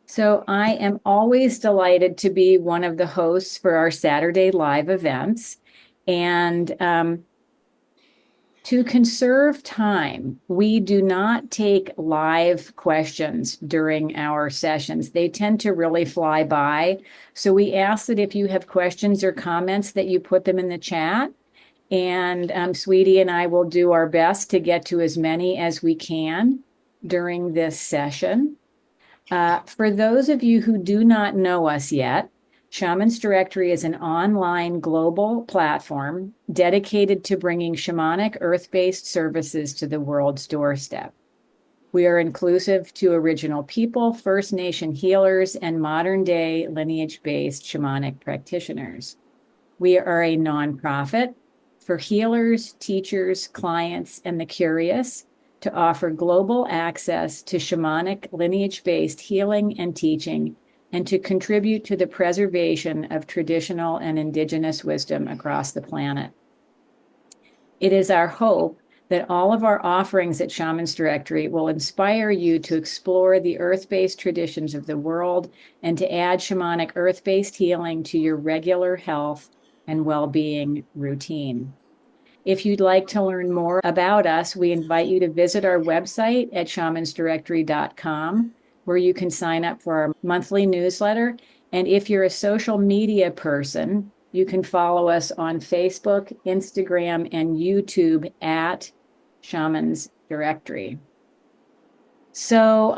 So I am always delighted to be one of the hosts for our Saturday live events. And to conserve time, we do not take live questions during our sessions. They tend to really fly by. So we ask that if you have questions or comments that you put them in the chat. And Sweetie and I will do our best to get to as many as we can during this session. For those of you who do not know us yet, Shaman's Directory is an online global platform dedicated to bringing shamanic earth-based services to the world's doorstep. We are inclusive to Original people, First Nation healers, and modern-day lineage-based shamanic practitioners. We are a nonprofit for healers, teachers, clients, and the curious to offer global access to shamanic lineage-based healing and teaching, and to contribute to the preservation of traditional and indigenous wisdom across the planet. It is our hope that all of our offerings at Shaman's Directory will inspire you to explore the earth-based traditions of the world and to add shamanic earth-based healing to your regular health and well-being routine. If you'd like to learn more about us, we invite you to visit our website at shamansdirectory.com, where you can sign up for our monthly newsletter. And if you're a social media person, you can follow us on Facebook, Instagram, and YouTube at Shaman's Directory. So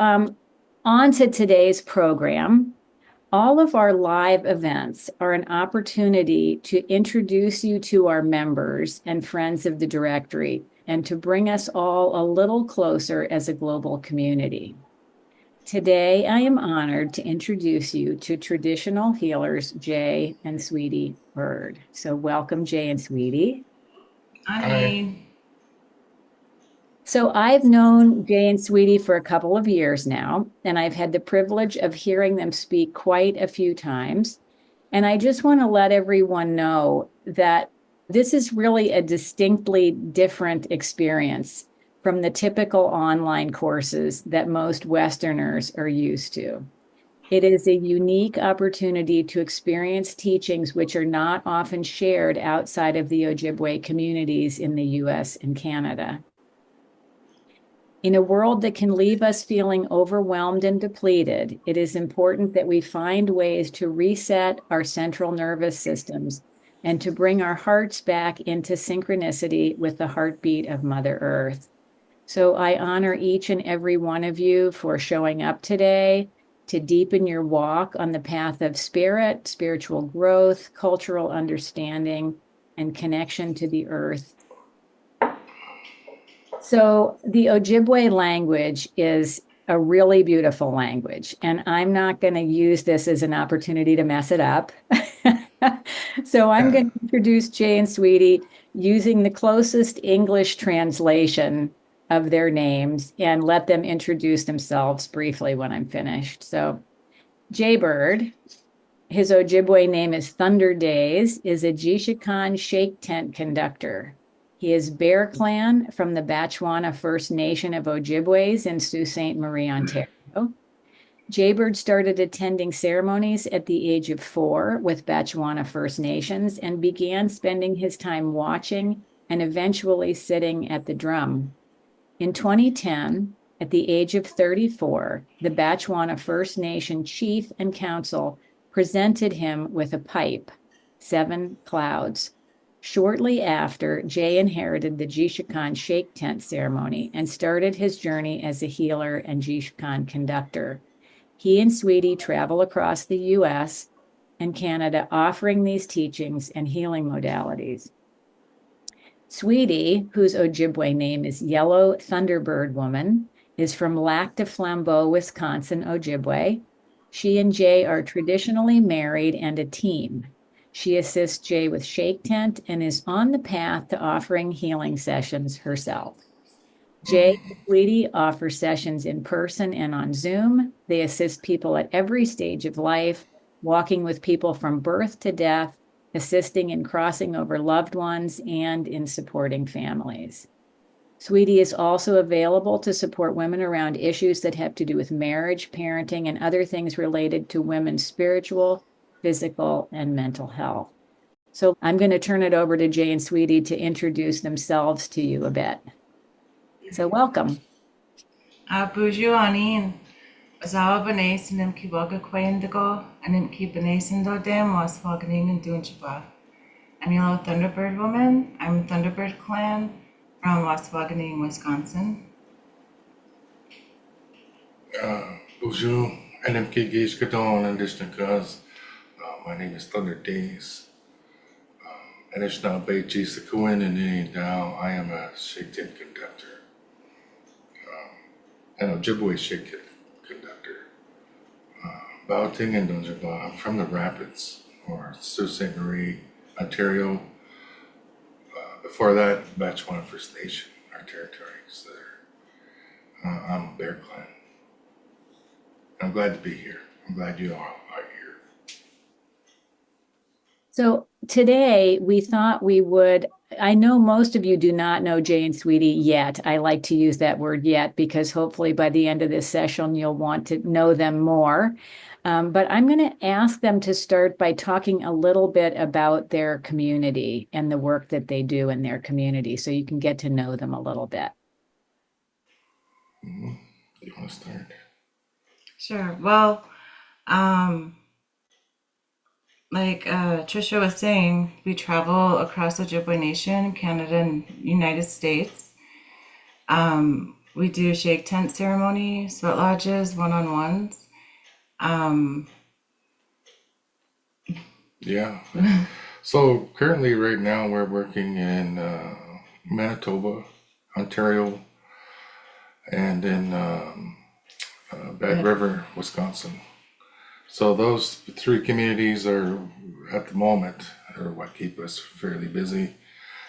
on to today's program. All of our live events are an opportunity to introduce you to our members and friends of the directory and to bring us all a little closer as a global community. Today, I am honored to introduce you to traditional healers Jay and Sweetie Bird. So welcome, Jay and Sweetie. Hi. So I've known Jay and Sweetie for a couple of years now, and I've had the privilege of hearing them speak quite a few times. And I just want to let everyone know that this is really a distinctly different experience from the typical online courses that most Westerners are used to. It is a unique opportunity to experience teachings which are not often shared outside of the Ojibwe communities in the US and Canada. In a world that can leave us feeling overwhelmed and depleted, it is important that we find ways to reset our central nervous systems and to bring our hearts back into synchronicity with the heartbeat of Mother Earth. So I honor each and every one of you for showing up today to deepen your walk on the path of spirit, spiritual growth, cultural understanding, and connection to the earth. So the Ojibwe language is a really beautiful language, and I'm not going to use this as an opportunity to mess it up. So I'm going to introduce Jay and Sweetie using the closest English translation of their names and let them introduce themselves briefly when I'm finished. So Jay Bird, his Ojibwe name is Thunder Days, is a Jiisikaan shake tent conductor. He is Bear Clan from the Batchewana First Nation of Ojibways in Sault Sainte Marie Ontario. Jaybird started attending ceremonies at the age of 4 with Batchewana First Nations and began spending his time watching and eventually sitting at the drum. In 2010, at the age of 34, the Batchewana First Nation Chief and Council presented him with a pipe, 7 clouds. Shortly after, Jay inherited the Jiisikaan shake tent ceremony and started his journey as a healer and Jiisikaan conductor. He and Sweetie travel across the US and Canada offering these teachings and healing modalities. Sweetie, whose Ojibwe name is Yellow Thunderbird Woman, is from Lac Du Flambeau, Wisconsin, Ojibwe. She and Jay are traditionally married and a team. She assists Jay with shake tent and is on the path to offering healing sessions herself. Jay and Sweetie offer sessions in person and on Zoom. They assist people at every stage of life, walking with people from birth to death, assisting in crossing over loved ones, and in supporting families. Sweetie is also available to support women around issues that have to do with marriage, parenting, and other things related to women's spiritual, physical, and mental health. So I'm going to turn it over to Jay and Sweetie to introduce themselves to you a bit. So welcome. Buju Anin. Azawa Banes and Imkiwaga Quaindigo and Imki Banesindo Dam was Waganing and Dunchaba. I'm Yellow Thunderbird Woman. I'm a Thunderbird clan from Waskawaganning, Wisconsin. Bonjour, NMK Gage Kadon and Dishnakaz. My name is Thunder Days. Anishinaabe Jiisikaan and now I am a shaken conductor. And Ojibwe shaken conductor. Baoting and Donjaba. I'm from the Rapids, or Sault Sainte Marie Ontario. Before that, Batchewana First Nation, our territories there. I'm a Bear Clan. I'm glad to be here. I'm glad you all are here. So today we thought we would, I know most of you do not know Jay and Sweetie yet. I like to use that word yet because hopefully by the end of this session, you'll want to know them more. But I'm going to ask them to start by talking a little bit about their community and the work that they do in their community so you can get to know them a little bit. Mm-hmm. Do you want to start? Sure. Well, like Trisha was saying, we travel across Ojibwe Nation, Canada, and United States. We do shake tent ceremony, sweat lodges, one-on-ones. Yeah. So currently, right now, we're working in Manitoba, Ontario, and in Bad River, Wisconsin. So those three communities are, at the moment, are what keep us fairly busy.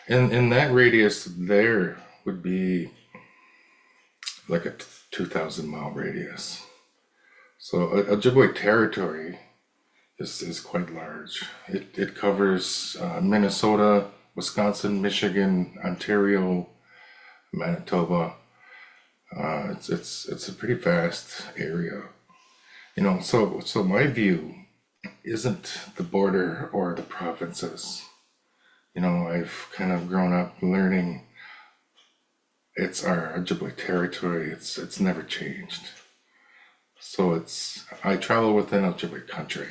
And in that radius, there would be like a 2,000-mile radius. So Ojibwe territory is quite large. It covers Minnesota, Wisconsin, Michigan, Ontario, Manitoba. It's a pretty vast area, you know. So my view isn't the border or the provinces. You know, I've kind of grown up learning it's our Ojibwe territory. It's never changed. So I travel within Ojibwe country.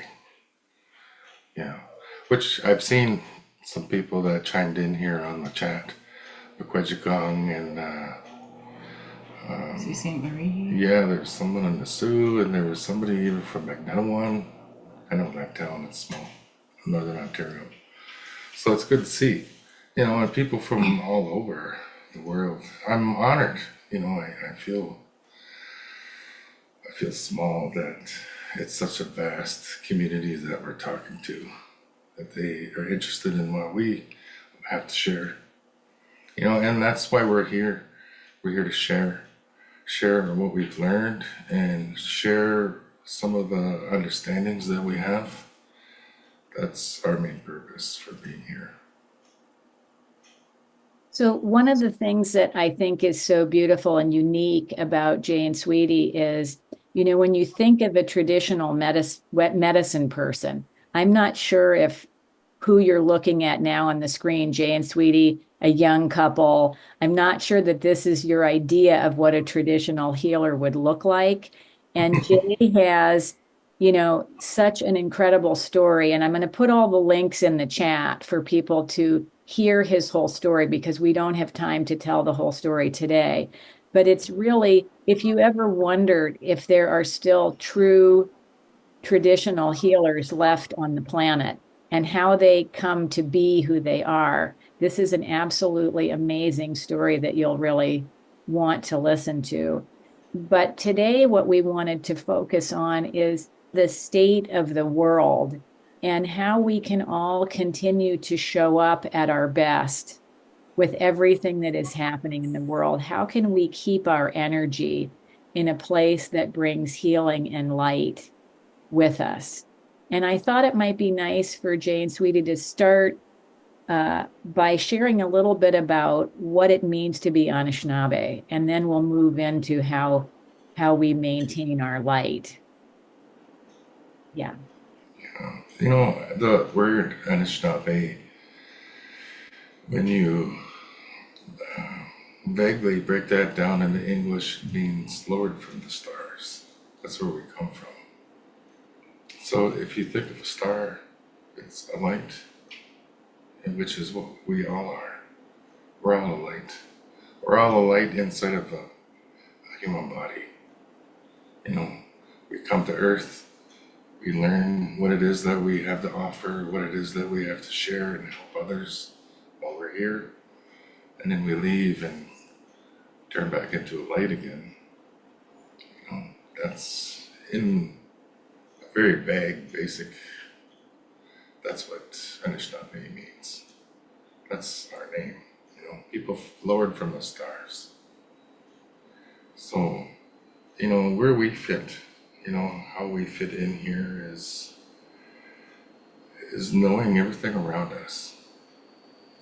Yeah, which I've seen some people that chimed in here on the chat, Jiisikaan and Sault Sainte Marie. yeah, there's someone in the Sioux, and there was somebody even from Batchewana. I know that town, it's small, Northern Ontario. So it's good to see, you know, and people from all over the world. I'm honored, you know. I feel small that it's such a vast community that we're talking to, that they are interested in what we have to share, you know, and that's why we're here. We're here to share what we've learned and share some of the understandings that we have. That's our main purpose for being here. So one of the things that I think is so beautiful and unique about Jay and Sweetie is, you know, when you think of a traditional medicine person, I'm not sure if who you're looking at now on the screen, Jay and Sweetie, a young couple, I'm not sure that this is your idea of what a traditional healer would look like. And Jay has, you know, such an incredible story. And I'm going to put all the links in the chat for people to hear his whole story because we don't have time to tell the whole story today. But it's really, if you ever wondered if there are still true traditional healers left on the planet and how they come to be who they are, this is an absolutely amazing story that you'll really want to listen to. But today, what we wanted to focus on is the state of the world and how we can all continue to show up at our best with everything that is happening in the world. How can we keep our energy in a place that brings healing and light with us? And I thought it might be nice for Jay and Sweetie to start by sharing a little bit about what it means to be Anishinaabe, and then we'll move into how we maintain our light. Yeah. You know, the word Anishinaabe, when you vaguely break that down into English, means Lord from the stars. That's where we come from. So if you think of a star, it's a light, which is what we all are. We're all a light. We're all a light inside of a human body. You know, we come to Earth, we learn what it is that we have to offer, what it is that we have to share and help others while we're here. And then we leave and turn back into a light again. You know, that's in a very vague, basic, that's what Anishinaabe means. That's our name, you know, people lowered from the stars. So, you know, where we fit, you know, how we fit in here is knowing everything around us.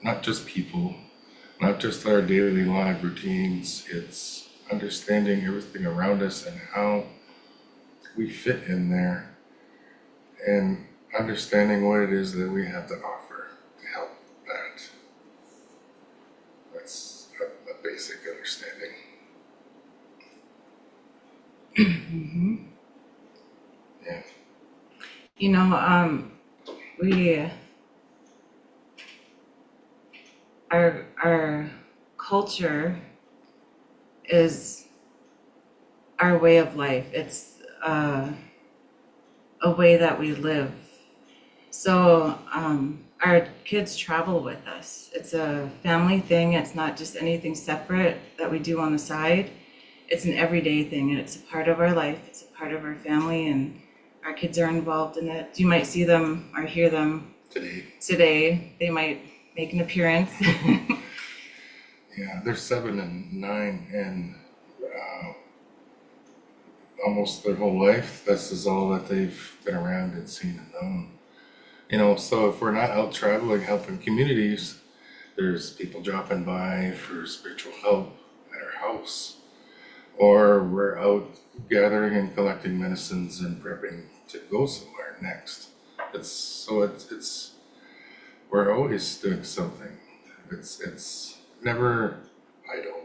Not just people, not just our daily life routines, it's understanding everything around us and how we fit in there and understanding what it is that we have to offer to help that. That's a basic understanding. Yeah. You know, we our culture is our way of life. It's a way that we live. So our kids travel with us. It's a family thing. It's not just anything separate that we do on the side. It's an everyday thing, and it's a part of our life. It's a part of our family, and our kids are involved in it. You might see them or hear them today. They might make an appearance. Yeah, they're 7 and 9, and almost their whole life, this is all that they've been around and seen and known. You know, so if we're not out traveling, helping communities, there's people dropping by for spiritual help at our house, or we're out gathering and collecting medicines and prepping to go somewhere next. It's we're always doing something. It's never idle.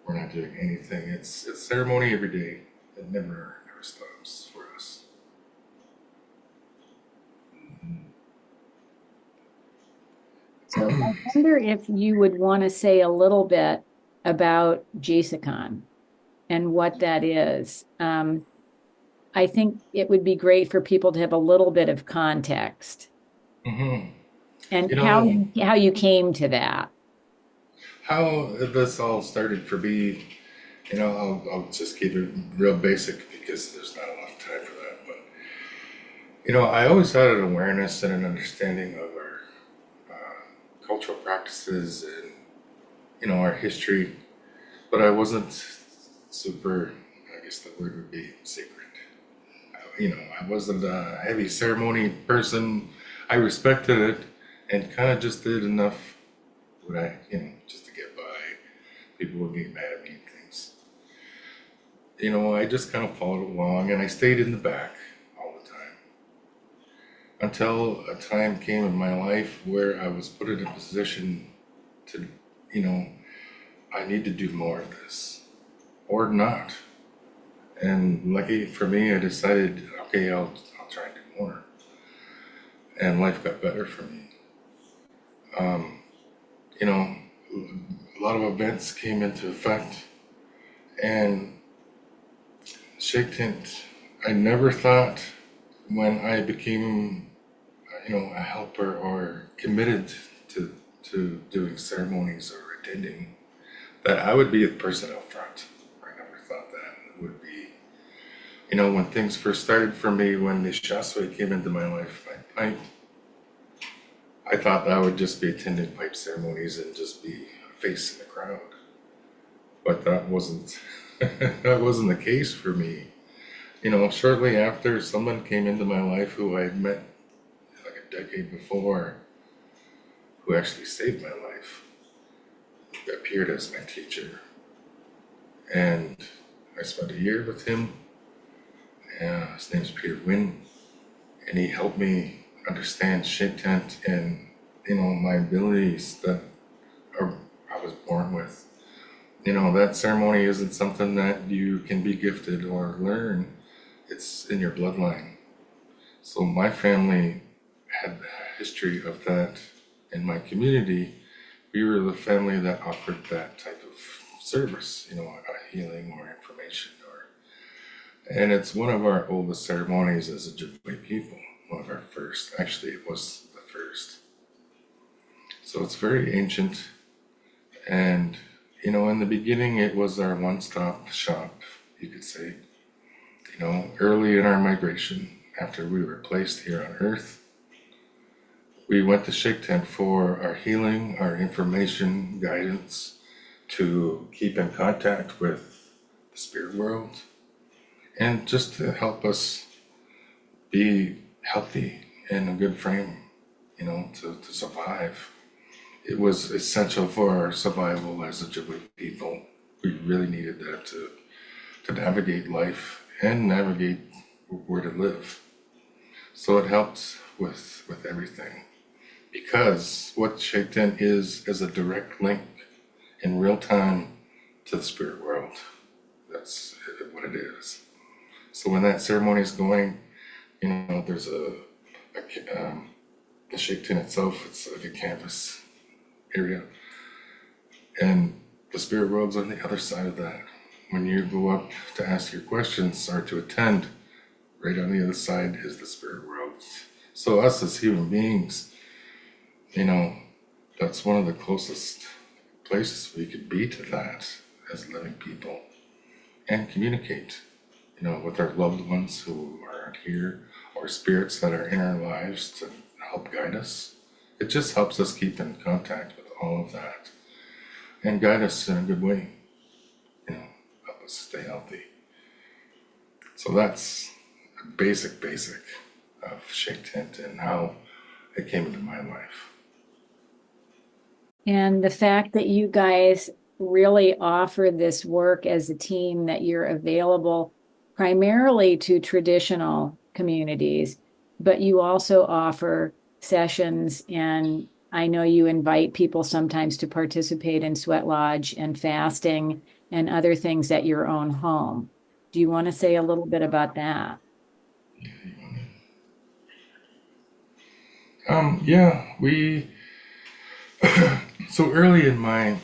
We're not doing anything. It's ceremony every day. It never stops for us. So I wonder if you would want to say a little bit about Jiisikaan and what that is. I think it would be great for people to have a little bit of context Mm-hmm. and You know, how you came to that. how this all started for me, you know, I'll just keep it real basic because there's not enough time for that. But, you know, I always had an awareness and an understanding of our cultural practices and, you know, our history, but I wasn't super, I guess the word would be sacred. You know, I wasn't a heavy ceremony person. I respected it and kind of just did enough what I, you know, just to get by. People would get mad at me and things. You know, I just kind of followed along and I stayed in the back all the time until a time came in my life where I was put in a position to, you know, I need to do more of this or not. And lucky for me, I decided, okay, I'll try and do more. And life got better for me. You know, a lot of events came into effect, and Shake Tent, I never thought when I became, you know, a helper or committed to doing ceremonies or attending, that I would be the person out front. I never thought that would be, you know, when things first started for me, when the Shasway came into my life, I thought I would just be attending pipe ceremonies and just be a face in the crowd. But that wasn't that wasn't the case for me. You know, shortly after, someone came into my life who I had met like a decade before, who actually saved my life, appeared as my teacher. And I spent a year with him. His name's Peter Wynn, and he helped me understand Shake Tent and, my abilities that I was born with. That ceremony isn't something that you can be gifted or learn. It's in your bloodline. So my family had a history of that in my community. We were the family that offered that type of service, healing or information, and it's one of our oldest ceremonies as Ojibwe people. One of our first. Actually, it was the first. So it's very ancient, and in the beginning, it was our one-stop shop, you could say. Early in our migration, after we were placed here on Earth, we went to Shake Tent for our healing, our information, guidance, to keep in contact with the spirit world, and just to help us be healthy and a good frame, to survive. It was essential for our survival as Ojibwe people. We really needed that to navigate life and navigate where to live. So it helped with everything. Because what Shake Tent is a direct link in real time to the spirit world. That's what it is. So when that ceremony is going, there's the Shake Tent itself, it's like a canvas area. And the spirit world's on the other side of that. When you go up to ask your questions or to attend, right on the other side is the spirit world. So us as human beings, that's one of the closest places we could be to that as living people and communicate, with our loved ones who aren't here or spirits that are in our lives to help guide us. It just helps us keep in contact with all of that and guide us in a good way, help us stay healthy. So that's a basic of Shake Tent and how it came into my life. And the fact that you guys really offer this work as a team, that you're available primarily to traditional communities, but you also offer sessions, and I know you invite people sometimes to participate in sweat lodge and fasting and other things at your own home. Do you want to say a little bit about that? Yeah, we so early in my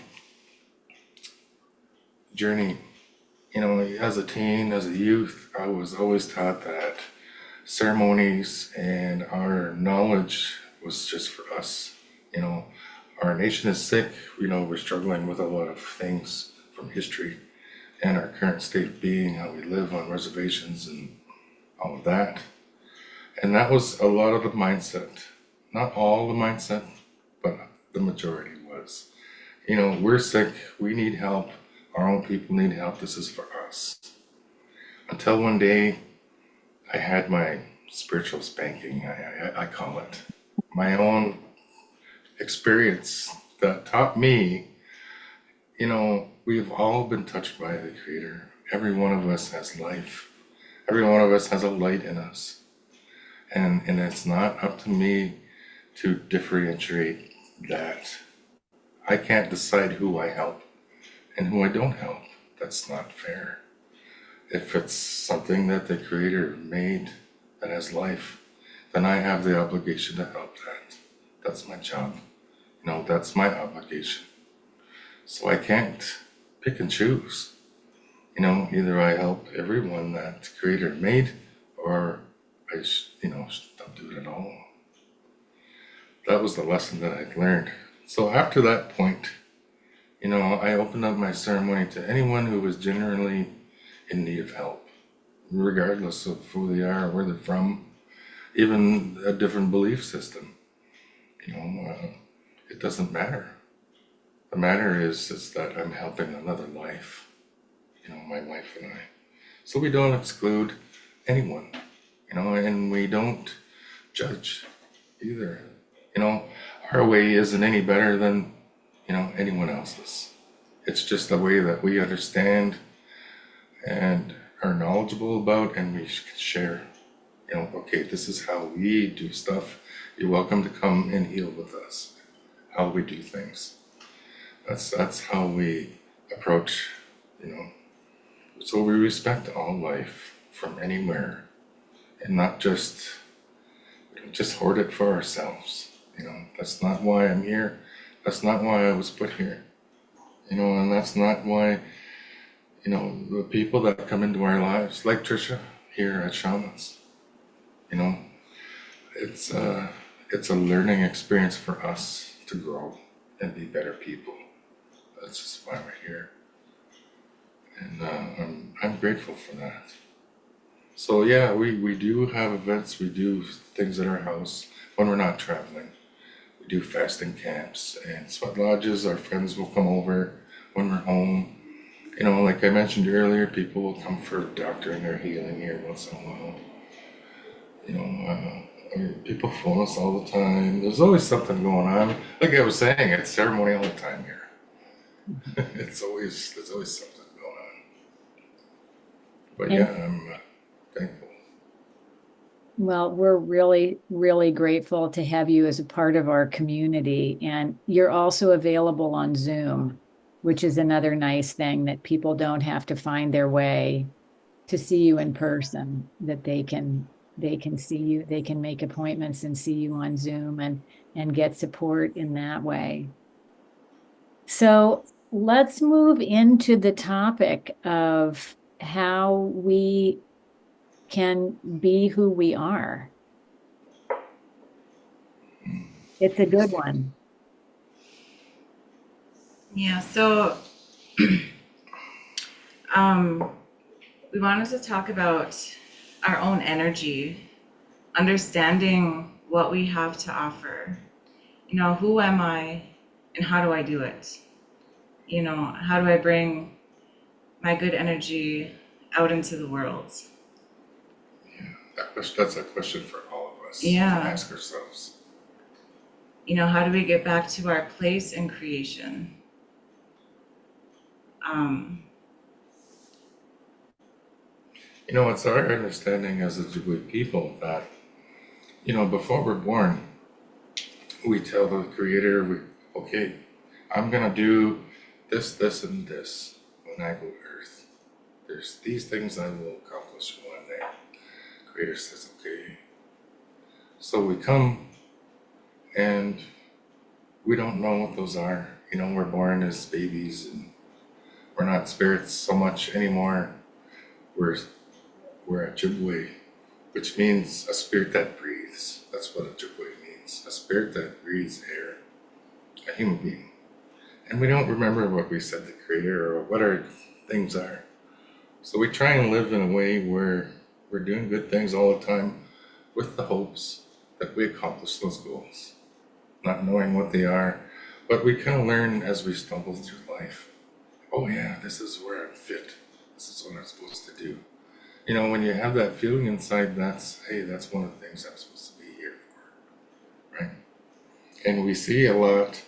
journey, as a teen, as a youth, I was always taught that ceremonies and our knowledge was just for us. Our nation is sick. We're struggling with a lot of things from history and our current state of being, how we live on reservations and all of that. And that was a lot of the mindset. Not all the mindset, but the majority was. We're sick. We need help. Our own people need help. This is for us. Until one day, I had my spiritual spanking, I call it. My own experience that taught me, we've all been touched by the Creator. Every one of us has life. Every one of us has a light in us. And it's not up to me to differentiate that. I can't decide who I help and who I don't help. That's not fair. If it's something that the Creator made that has life, then I have the obligation to help that. That's my job. That's my obligation. So I can't pick and choose. Either I help everyone that the Creator made, or I, don't do it at all. That was the lesson that I'd learned. So after that point, I opened up my ceremony to anyone who was generally in need of help, regardless of who they are, where they're from, even a different belief system. It doesn't matter. The matter is that I'm helping another life, my wife and I. So we don't exclude anyone, and we don't judge either. our way isn't any better than, anyone else's. It's just the way that we understand and are knowledgeable about, and we can share. Okay, this is how we do stuff. You're welcome to come and heal with us. How we do things. That's how we approach, you know. So we respect all life from anywhere, and not just we don't just hoard it for ourselves. That's not why I'm here. That's not why I was put here. And that's not why, the people that come into our lives, like Trisha here at Shamans, you know, it's a learning experience for us to grow and be better people. That's just why we're here, and I'm grateful for that. So yeah, we do have events. We do things at our house when we're not traveling. We do fasting camps and sweat lodges. Our friends will come over when we're home. Like I mentioned earlier, people will come for doctoring or healing here once in a while. People phone us all the time. There's always something going on. Like I was saying, it's ceremonial time here. There's always something going on. But yeah, I'm thankful. Well, we're really, really grateful to have you as a part of our community. And you're also available on Zoom, which is another nice thing, that people don't have to find their way to see you in person, that they can see you, they can make appointments and see you on Zoom and get support in that way. So let's move into the topic of how we can be who we are. It's a good one. Yeah, so we wanted to talk about our own energy, understanding what we have to offer. Who am I and how do I do it? How do I bring my good energy out into the world? Yeah, that's a question for all of us Yeah. to ask ourselves. How do we get back to our place in creation? It's our understanding as Ojibwe people that, before we're born, we tell the Creator, okay, I'm going to do this, this, and this when I go to Earth. There's these things I will accomplish one day. Creator says, okay. So we come and we don't know what those are. We're born as babies and we're not spirits so much anymore. We're a Ojibwe, which means a spirit that breathes. That's what a Ojibwe means. A spirit that breathes air. A human being. And we don't remember what we said to Creator or what our things are. So we try and live in a way where we're doing good things all the time with the hopes that we accomplish those goals, not knowing what they are, but we kind of learn as we stumble through life. Oh yeah, this is where I'm fit. This is what I'm supposed to do. When you have that feeling inside, that's one of the things I'm supposed to be here for, right? And we see a lot,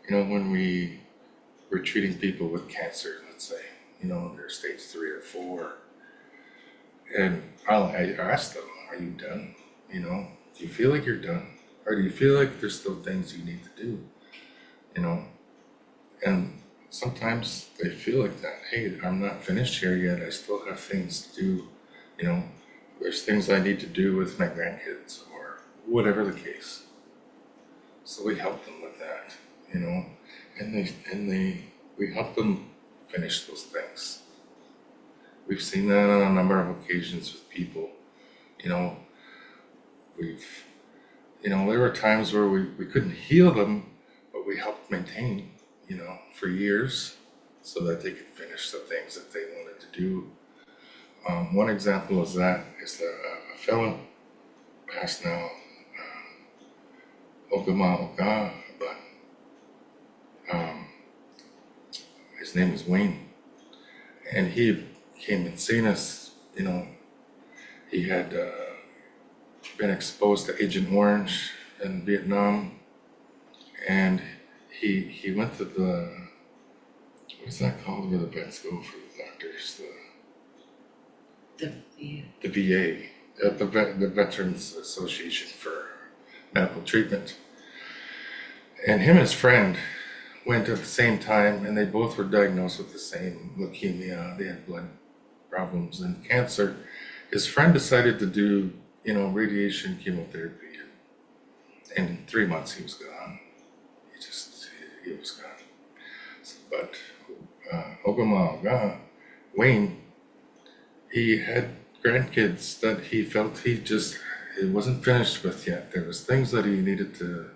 when we're treating people with cancer, let's say, they're stage 3 or 4, and I ask them, are you done? Do you feel like you're done? Or do you feel like there's still things you need to do? And sometimes they feel like that. Hey, I'm not finished here yet. I still have things to do. There's things I need to do with my grandkids or whatever the case. So we help them with that, and we help them finish those things. We've seen that on a number of occasions with people. There were times where we couldn't heal them, but we helped maintain, for years so that they could finish the things that they wanted to do. One example is a fellow passed now, Ogama, but his name is Wayne, and he came and seen us. He had been exposed to Agent Orange in Vietnam, and he went to the, what's that called, where the vets go for the doctors, the VA, the Veterans Association for Medical Treatment. And him and his friend went at the same time, and they both were diagnosed with the same leukemia. They had blood problems and cancer. His friend decided to do, radiation chemotherapy, and in 3 months he was gone. He was gone. But Ogama, Wayne, he had grandkids that he felt it wasn't finished with yet. There was things that he needed to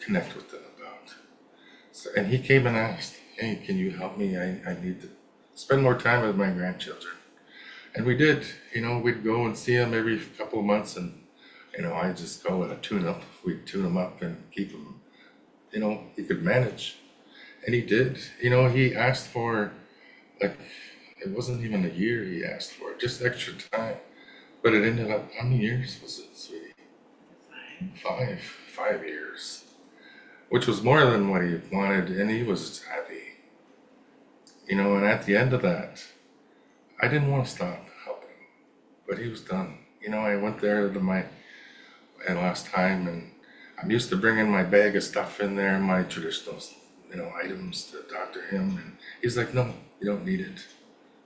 connect with them about. So, and he came and asked, hey, can you help me? I need to spend more time with my grandchildren. And we did. We'd go and see him every couple of months, and I just call it a tune-up. We'd tune him up and keep him, he could manage. And he did. He asked for, like, it wasn't even a year he asked for, just extra time. But it ended up, how many years was it, sweetie? 5 years. Which was more than what he wanted, and he was happy. And at the end of that, I didn't want to stop helping him, but he was done. I went there to my last time, and I'm used to bringing my bag of stuff in there, my traditional, items to doctor him, and he's like, no, you don't need it.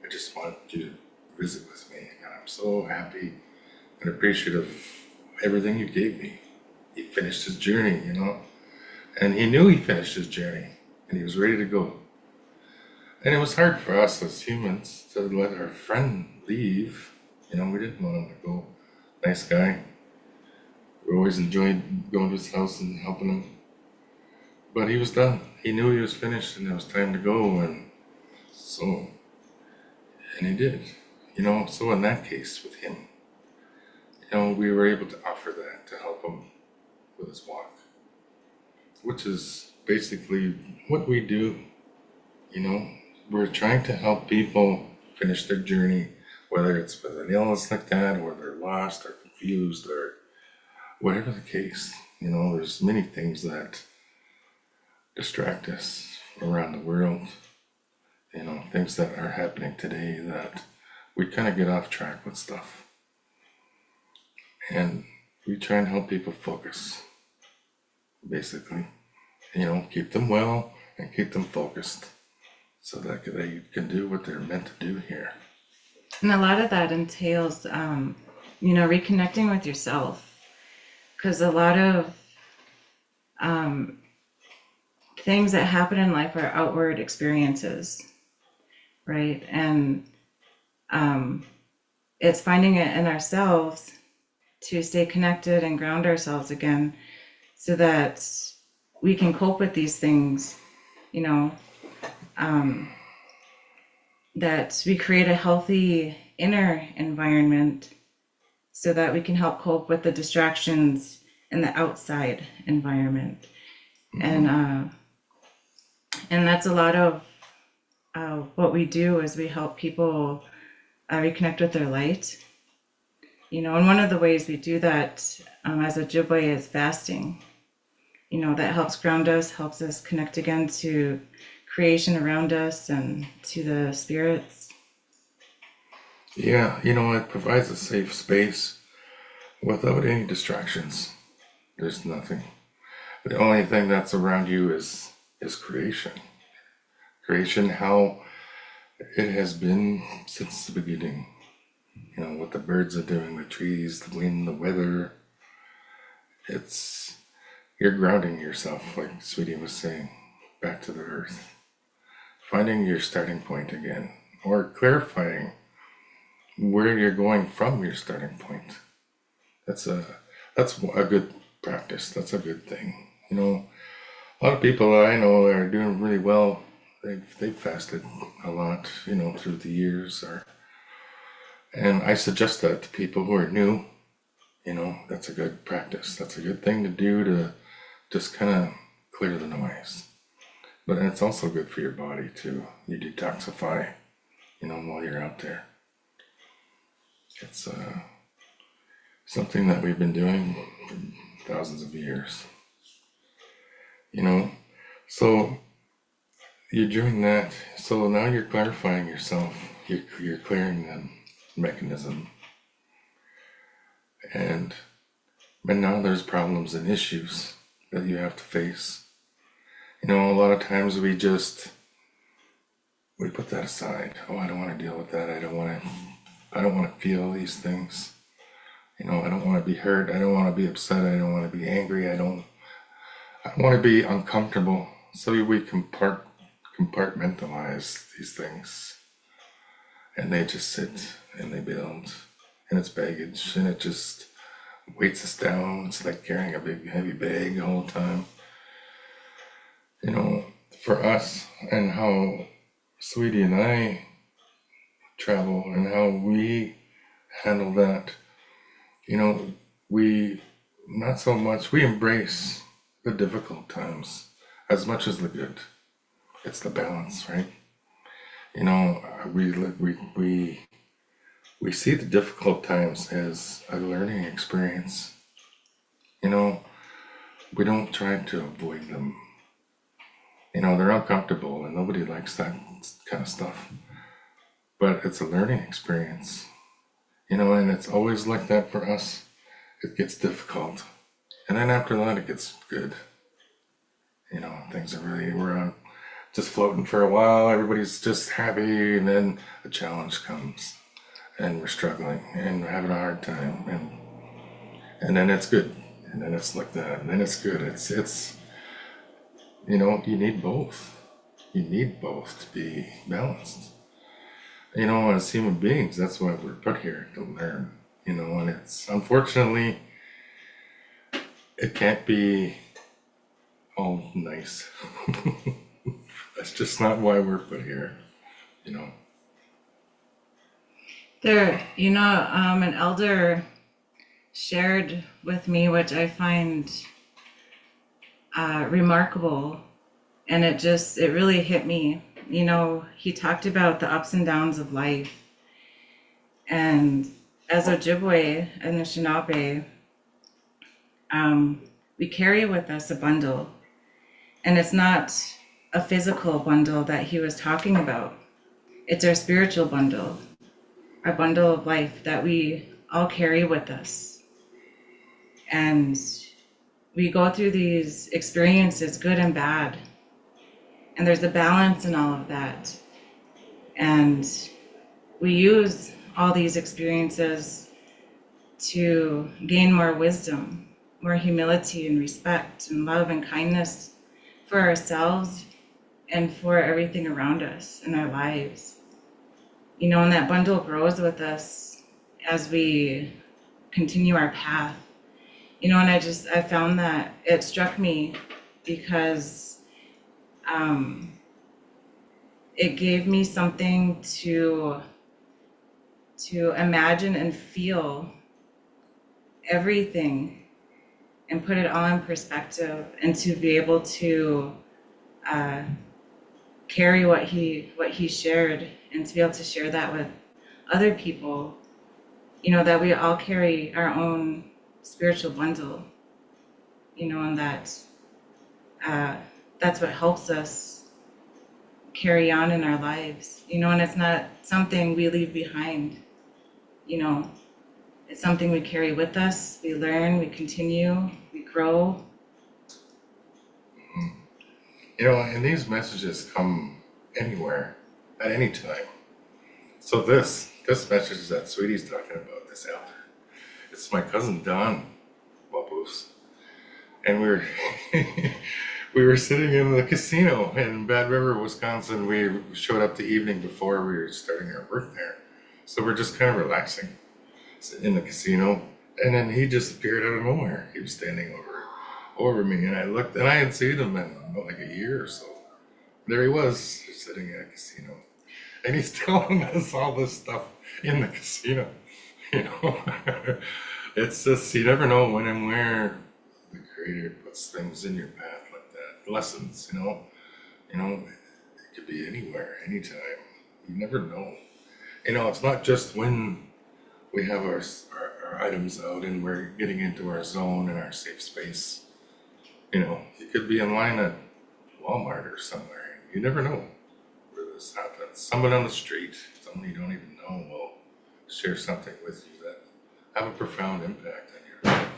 I just want you to visit with me, and I'm so happy and appreciative of everything you gave me. He finished his journey, and he knew he finished his journey, and he was ready to go. And it was hard for us as humans to let our friend leave. We didn't want him to go. Nice guy. We always enjoyed going to his house and helping him. But he was done. He knew he was finished, and it was time to go. And he did. So in that case with him, we were able to offer that to help him with his walk, which is basically what we do. We're trying to help people finish their journey, whether it's with an illness like that, or they're lost or confused, or whatever the case. There's many things that distract us around the world, things that are happening today that we kind of get off track with stuff. And we try and help people focus, basically, keep them well and keep them focused, so that they can do what they're meant to do here. And a lot of that entails, reconnecting with yourself, because a lot of things that happen in life are outward experiences, right? And it's finding it in ourselves to stay connected and ground ourselves again, so that we can cope with these things, that we create a healthy inner environment so that we can help cope with the distractions in the outside environment. Mm-hmm. And that's a lot of what we do, is we help people reconnect with their light. And one of the ways we do that as Ojibwe is fasting. That helps ground us, helps us connect again to creation around us and to the spirits. Yeah, it provides a safe space without any distractions. There's nothing. The only thing that's around you is creation. Creation, how it has been since the beginning. What the birds are doing, the trees, the wind, the weather. You're grounding yourself, like Sweetie was saying, back to the earth. Finding your starting point again, or clarifying where you're going from your starting point. That's a good practice. That's a good thing. A lot of people that I know that are doing really well, they've fasted a lot, through the years, and I suggest that to people who are new. That's a good practice. That's a good thing to do to just kind of clear the noise. But it's also good for your body too. You detoxify, while you're out there. It's something that we've been doing for thousands of years. you know. So you're doing that. So now you're clarifying yourself. You're clearing the mechanism, and now there's problems and issues that you have to face. You know, a lot of times we put that aside. Oh, I don't want to deal with that. I don't want to feel these things. You know, I don't want to be hurt. I don't want to be upset. I don't want to be angry. I don't want to be uncomfortable. So we compartmentalize these things, and they just sit and they build, and it's baggage, and it just weights us down. It's like carrying a big heavy bag the whole time. You know, for us and how Sweetie and I travel and how we handle that, you know, we not so much, we embrace the difficult times as much as the good. It's the balance, right? You know, we see the difficult times as a learning experience. You know, we don't try to avoid them. You know, they're uncomfortable and nobody likes that kind of stuff. But it's a learning experience. You know, and it's always like that for us. It gets difficult. And then after that, it gets good. You know, things are really, we're on just floating for a while. Everybody's just happy. And then a challenge comes and we're struggling and we're having a hard time. And then it's good. And then it's like that. And then it's good. It's, you know, you need both. You need both to be balanced. You know, as human beings, that's why we're put here, to learn. You know, and it's unfortunately, it can't be all nice. That's just not why we're put here, you know. An elder shared with me, which I find remarkable, and it really hit me. You know, he talked about the ups and downs of life, and as Ojibwe and Anishinaabe, we carry with us a bundle, and it's not a physical bundle that he was talking about. It's our spiritual bundle, our bundle of life that we all carry with us. And we go through these experiences, good and bad, and there's a balance in all of that. And we use all these experiences to gain more wisdom, more humility and respect and love and kindness for ourselves and for everything around us in our lives. You know, and that bundle grows with us as we continue our path. You know, and I found that it struck me because it gave me something to imagine and feel everything and put it all in perspective, and to be able to carry what he shared, and to be able to share that with other people. You know, that we all carry our own spiritual bundle, you know, and that's what helps us carry on in our lives, you know, and it's not something we leave behind, you know, it's something we carry with us. We learn, we continue, we grow. You know, and these messages come anywhere, at any time. So this message that Sweetie's talking about, this elder, it's my cousin Don Wapus. And we were sitting in the casino in Bad River, Wisconsin. We showed up the evening before we were starting our work there. So we're just kind of relaxing in the casino. And then he just appeared out of nowhere. He was standing over me, and I looked, and I hadn't seen him in like a year or so. There he was, sitting in a casino. And he's telling us all this stuff in the casino. You know, it's just, you never know when and where the Creator puts things in your path like that. Lessons, you know, it could be anywhere, anytime. You never know. You know, it's not just when we have our items out and we're getting into our zone and our safe space. You could be in line at Walmart or somewhere. You never know where this happens. Someone on the street, someone you don't even know, will share something with you that have a profound impact on your life.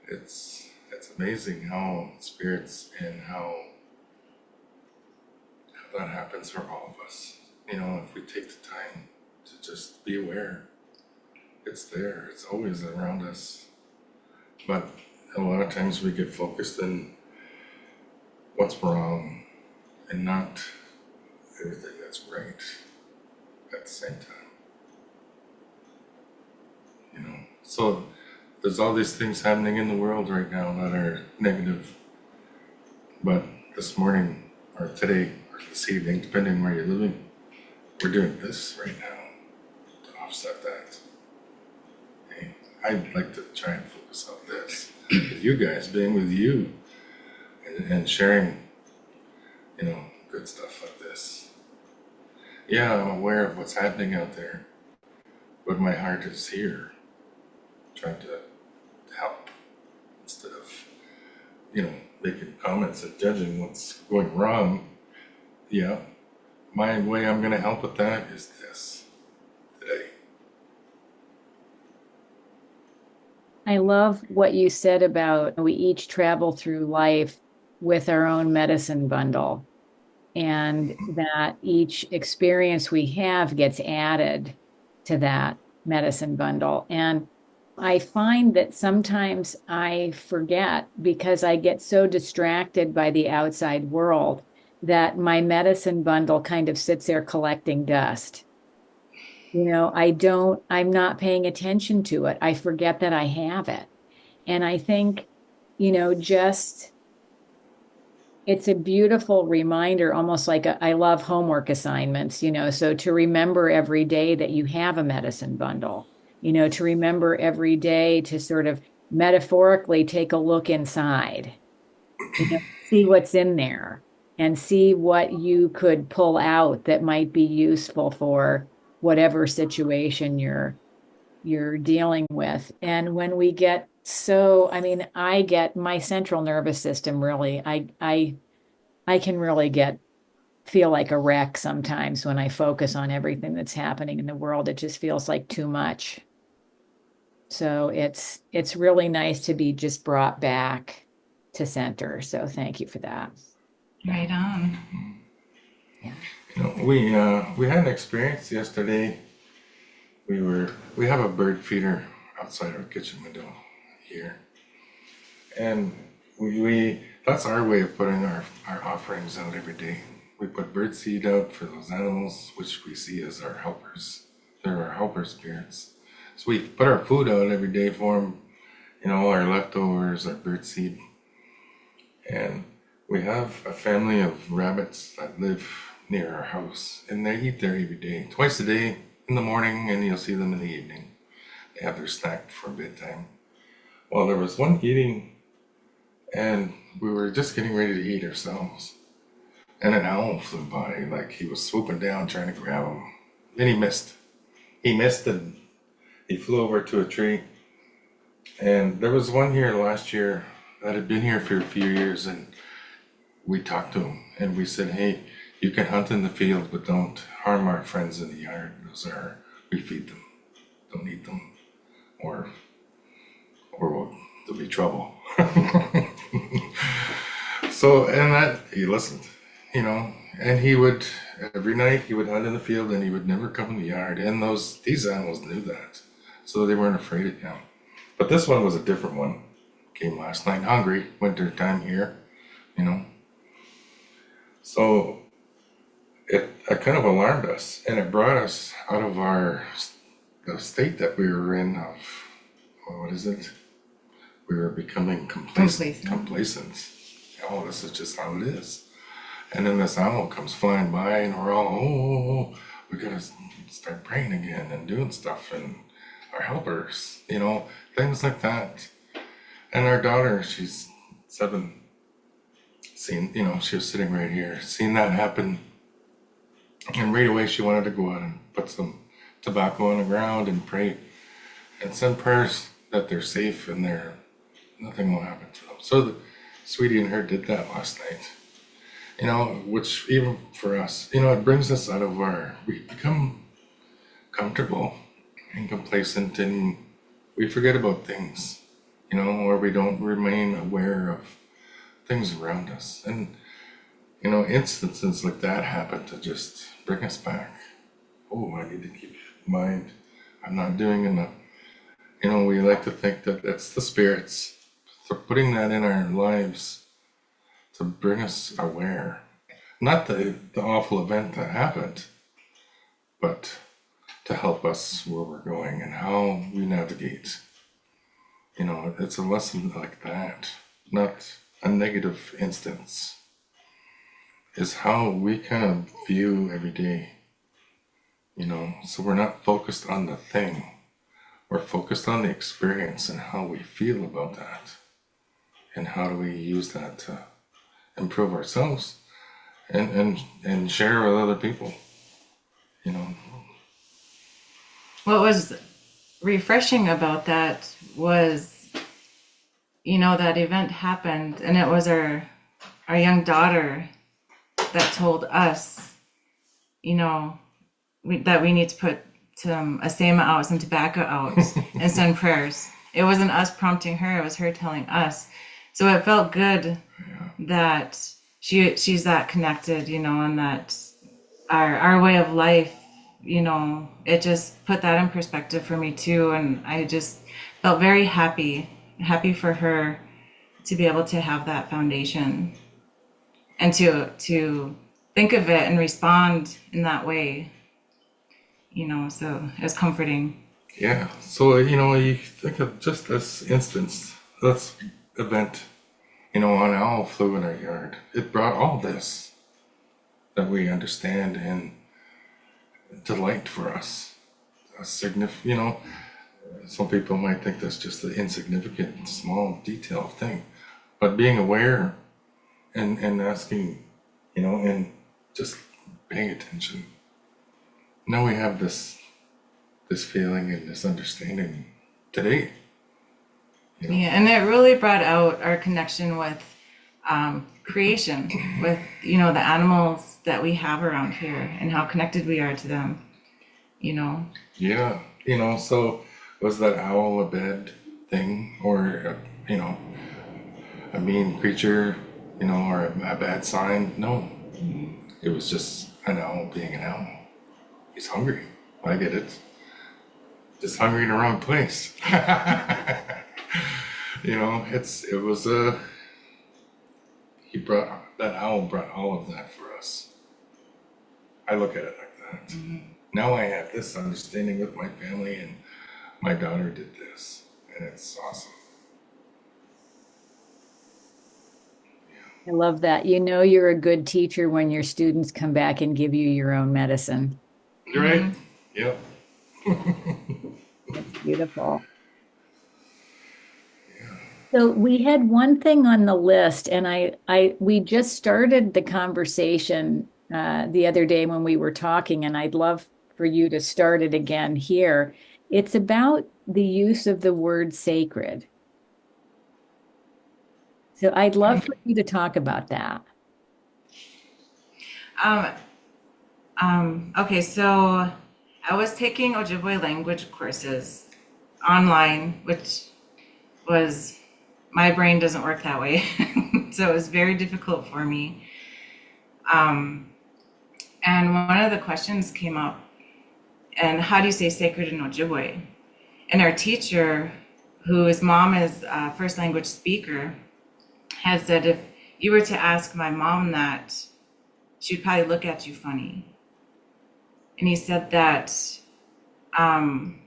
It's amazing how spirits and how that happens for all of us. If we take the time to just be aware, it's there. It's always around us. But a lot of times we get focused in what's wrong and not everything that's right at the same time. So there's all these things happening in the world right now that are negative. But this morning or today or this evening, depending on where you're living, we're doing this right now to offset that. Okay? I'd like to try and focus on this. With you guys, being with you and sharing, good stuff like this. Yeah, I'm aware of what's happening out there, but my heart is here, trying to help instead of, making comments and judging what's going wrong. Yeah, my way I'm going to help with that is this today. I love what you said about we each travel through life with our own medicine bundle, and that each experience we have gets added to that medicine bundle. And I find that sometimes I forget because I get so distracted by the outside world that my medicine bundle kind of sits there collecting dust. I'm not paying attention to it. I forget that I have it. And I think, just it's a beautiful reminder, almost like I love homework assignments, so to remember every day that you have a medicine bundle, to remember every day to sort of metaphorically take a look inside, see what's in there and see what you could pull out that might be useful for whatever situation you're dealing with. And when we get I get my central nervous system really, I can really feel like a wreck sometimes when I focus on everything that's happening in the world. It just feels like too much. So it's really nice to be just brought back to center. So thank you for that. Right on. Yeah. We had an experience yesterday. We have a bird feeder outside our kitchen window here, and we that's our way of putting our offerings out every day. We put bird seed out for those animals, which we see as our helpers. They're our helper spirits. So we put our food out every day for them, our leftovers, our bird seed. And we have a family of rabbits that live near our house, and they eat there every day, twice a day, in the morning, and you'll see them in the evening. They have their snack for bedtime. Well, there was one eating, and we were just getting ready to eat ourselves. And an owl flew by, like he was swooping down trying to grab him. Then he missed. He missed and he flew over to a tree. And there was one here last year that had been here for a few years, and we talked to him and we said, hey, you can hunt in the field, but don't harm our friends in the yard. We feed them. Don't eat them, or there'll be trouble. So, and that he listened, and he would every night he would hunt in the field, and he would never come in the yard. And these animals knew that, so they weren't afraid of him. But this one was a different one. Came last night, hungry, winter time here, So it kind of alarmed us, and it brought us out of the state that we were in of, what is it? We were becoming complacent. Oh, this is just how it is. And then this owl comes flying by, and we're all, we gotta start praying again and doing stuff, and our helpers, things like that. And our daughter, she's 7, she was sitting right here, seeing that happen. And right away she wanted to go out and put some tobacco on the ground and pray and send prayers that they're safe and they're nothing will happen to them. So the Sweetie and her did that last night. Which even for us, it brings us out of we become comfortable and complacent, and we forget about things, or we don't remain aware of things around us. And, instances like that happen to just bring us back. Oh, I need to keep in mind, I'm not doing enough. We like to think that that's the spirits. So putting that in our lives to bring us aware. Not the awful event that happened, but to help us where we're going and how we navigate. It's a lesson like that, not a negative instance. Is how we kind of view every day. So we're not focused on the thing. We're focused on the experience and how we feel about that. And how do we use that to improve ourselves and share with other people. What was refreshing about that was, that event happened, and it was our young daughter that told us, that we need to put some asema out, some tobacco out, and send prayers. It wasn't us prompting her; it was her telling us. So it felt good that she's that connected, and that our way of life, it just put that in perspective for me too, and I just felt very happy for her to be able to have that foundation and to think of it and respond in that way. So it was comforting. Yeah. So, you think of just this instance, this event, an owl flew in our yard. It brought all this that we understand and delight for us. A significant, some people might think that's just an insignificant, small detail thing. But being aware and asking, and just paying attention. Now we have this feeling and this understanding today. Yeah, and it really brought out our connection with creation, with the animals that we have around here and how connected we are to them. Yeah, so was that owl a bad thing, or a mean creature, or a bad sign? No, it was just an owl being an owl. He's hungry. I get it. Just hungry in the wrong place. That owl brought all of that for us. I look at it like that. Mm-hmm. Now I have this understanding with my family, and my daughter did this, and it's awesome. I love that. You're a good teacher when your students come back and give you your own medicine. You're right. Yep. That's beautiful. So we had one thing on the list, and we just started the conversation the other day when we were talking, and I'd love for you to start it again here. It's about the use of the word sacred. So I'd love for you to talk about that. Okay, so I was taking Ojibwe language courses online, which was, my brain doesn't work that way. So it was very difficult for me. And one of the questions came up, and how do you say sacred in Ojibwe? And our teacher, whose mom is a first language speaker, had said, if you were to ask my mom that, she'd probably look at you funny. And he said that in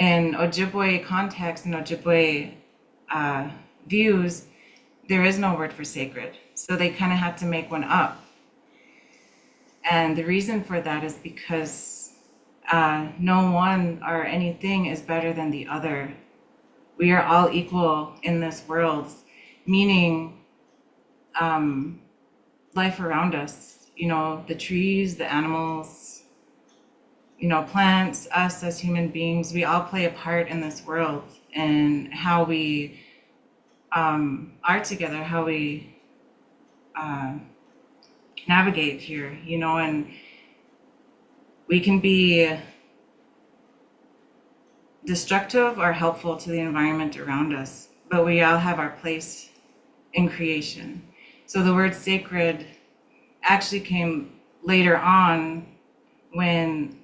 Ojibwe context, in Ojibwe views, there is no word for sacred. So they kind of had to make one up. And the reason for that is because no one or anything is better than the other. We are all equal in this world, meaning life around us, the trees, the animals, plants, us as human beings, we all play a part in this world. and how we are together, how we navigate here, you know, and we can be destructive or helpful to the environment around us, but we all have our place in creation. So the word sacred actually came later on when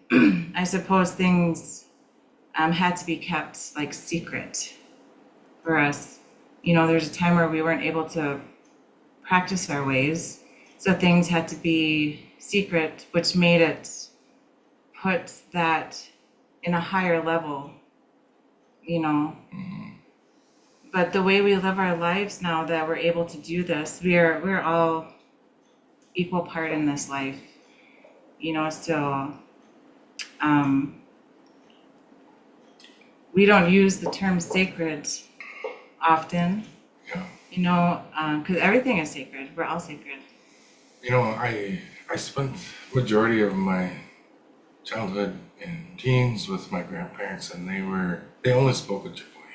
I suppose things had to be kept like secret for us. You know, there's a time where we weren't able to practice our ways, so things had to be secret, which made it put that in a higher level, you know. But the way we live our lives now that we're able to do this, we're all equal part in this life, you know. So we don't use the term sacred often, Yeah. you know, because everything is sacred. We're all sacred. You know, I spent majority of my childhood and teens with my grandparents, and they only spoke Ojibwe,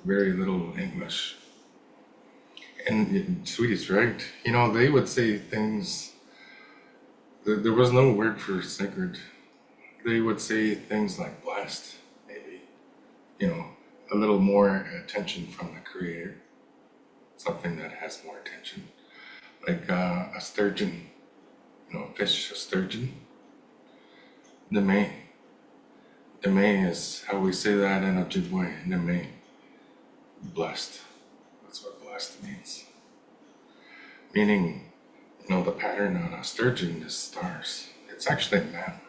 very little English. And Sweetie's right. You know, they would say things. There was no word for sacred. They would say things like blessed, maybe. You know, a little more attention from the Creator, something that has more attention, like a sturgeon. You know, fish, a sturgeon. Neme. Neme is how we say that in Ojibwe. Neme. Blessed. That's what blessed means. Meaning, you know, the pattern on a sturgeon is stars. It's actually a map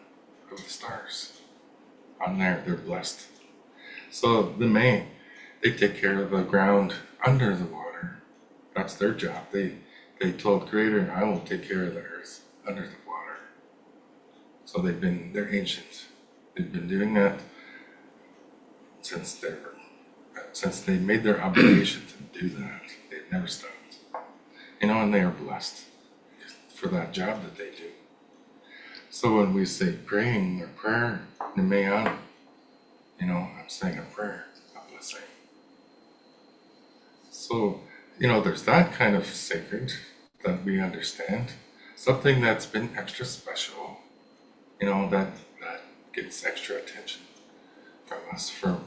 of the stars. On there, they're blessed. So the May, they take care of the ground under the water. That's their job. They told Creator, I will take care of the earth under the water. So they're ancient. They've been doing that since they made their obligation to do that. They've never stopped. You know, and they are blessed for that job that they do. So when we say praying or prayer, Nimean, you know, I'm saying a prayer, a blessing. So, you know, there's that kind of sacred that we understand. Something that's been extra special, you know, that gets extra attention from us for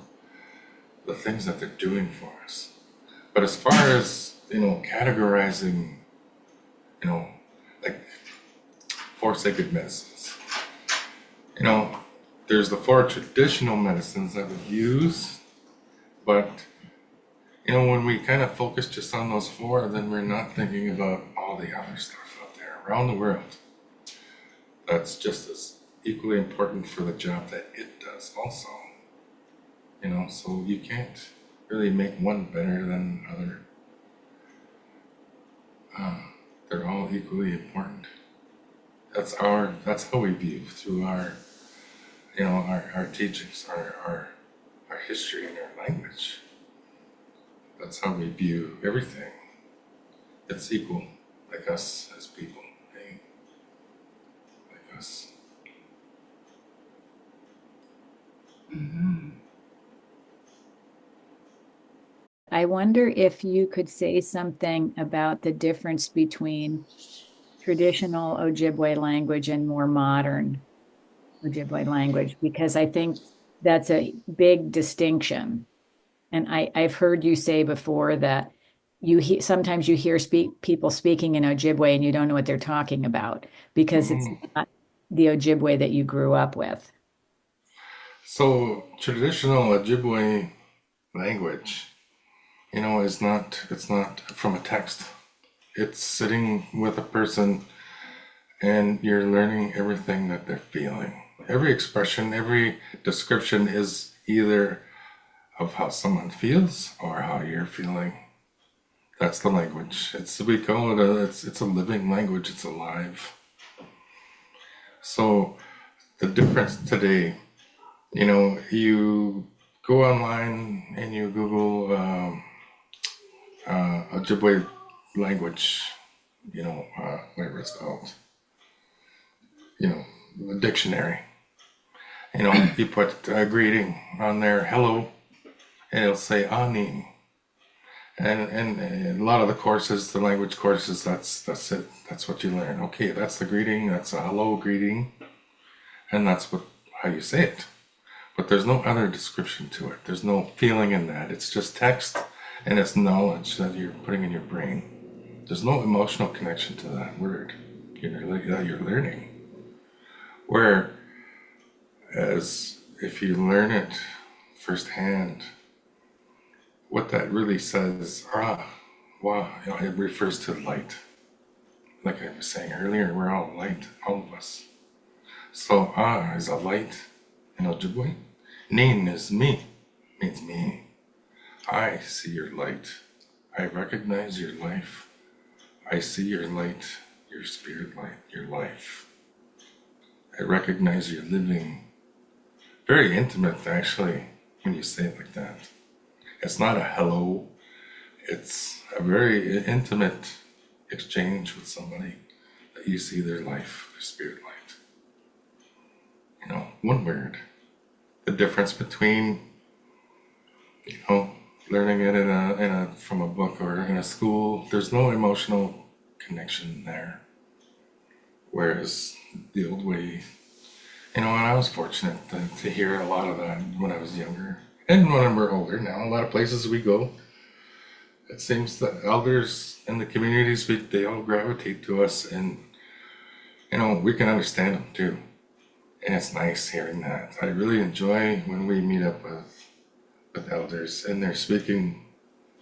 the things that they're doing for us. But as far as, you know, categorizing, you know, like 4 sacred medicines, you know, there's the 4 traditional medicines that we use, but, you know, when we kind of focus just on those 4, then we're not thinking about all the other stuff out there around the world that's just as equally important for the job that it does also. You know, so you can't really make one better than the other. They're all equally important. That's how we view through our, you know, our teachings, our history and our language. That's how we view everything. It's equal, like us as people, hey? Like us. Mm-hmm. I wonder if you could say something about the difference between traditional Ojibwe language and more modern Ojibwe language, because I think that's a big distinction. And I've heard you say before that sometimes you hear people speaking in Ojibwe and you don't know what they're talking about because it's not the Ojibwe that you grew up with. So traditional Ojibwe language, you know, it's not from a text. It's sitting with a person and you're learning everything that they're feeling. Every expression, every description is either of how someone feels or how you're feeling. That's the language. We call it it's a living language. It's alive. So the difference today, you know, you go online and you Google Ojibwe language, you know, whatever it's called, you know, the dictionary. You know, you put a greeting on there, hello, and it'll say Anin. And a lot of the courses, the language courses, that's it. That's what you learn. Okay, that's the greeting. That's a hello greeting, and that's how you say it. But there's no other description to it. There's no feeling in that. It's just text, and it's knowledge that you're putting in your brain. There's no emotional connection to that word that you're learning. Whereas if you learn it firsthand, what that really says, wow, it refers to light. Like I was saying earlier, we're all light, all of us. So is a light in Ojibwe. Nin is me, means me. I see your light. I recognize your life. I see your light, your spirit light, your life. I recognize your living. Very intimate, actually, when you say it like that. It's not a hello. It's a very intimate exchange with somebody that you see their life, their spirit light. One word. The difference between, learning it from a book or in a school, there's no emotional connection there. Whereas the old way, and I was fortunate to hear a lot of that when I was younger. And when we're older now, a lot of places we go, it seems that elders in the communities, they all gravitate to us, and we can understand them too. And it's nice hearing that. I really enjoy when we meet up with elders and they're speaking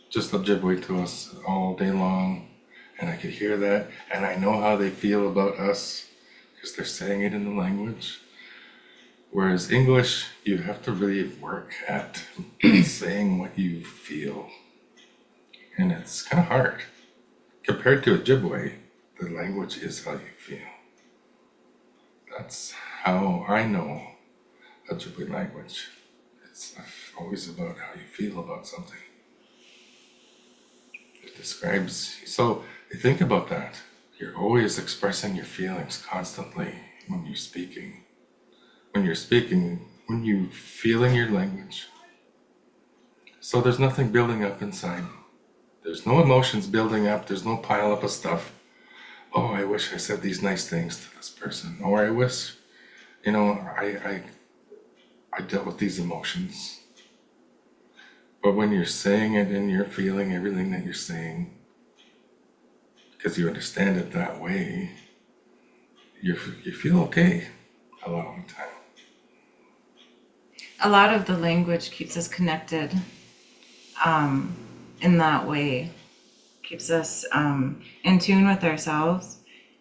just Ojibwe to us all day long, and I could hear that, and I know how they feel about us because they're saying it in the language. Whereas English, you have to really work at saying what you feel. And it's kind of hard. Compared to Ojibwe, the language is how you feel. That's how I know Ojibwe language. It's always about how you feel about something. It describes, so you think about that. You're always expressing your feelings constantly when you're speaking. When you feel in your language. So there's nothing building up inside. There's no emotions building up. There's no pile up of stuff. Oh, I wish I said these nice things to this person. Or I wish, I dealt with these emotions. But when you're saying it and you're feeling everything that you're saying, because you understand it that way, you feel okay a lot of the time. A lot of the language keeps us connected in that way, keeps us in tune with ourselves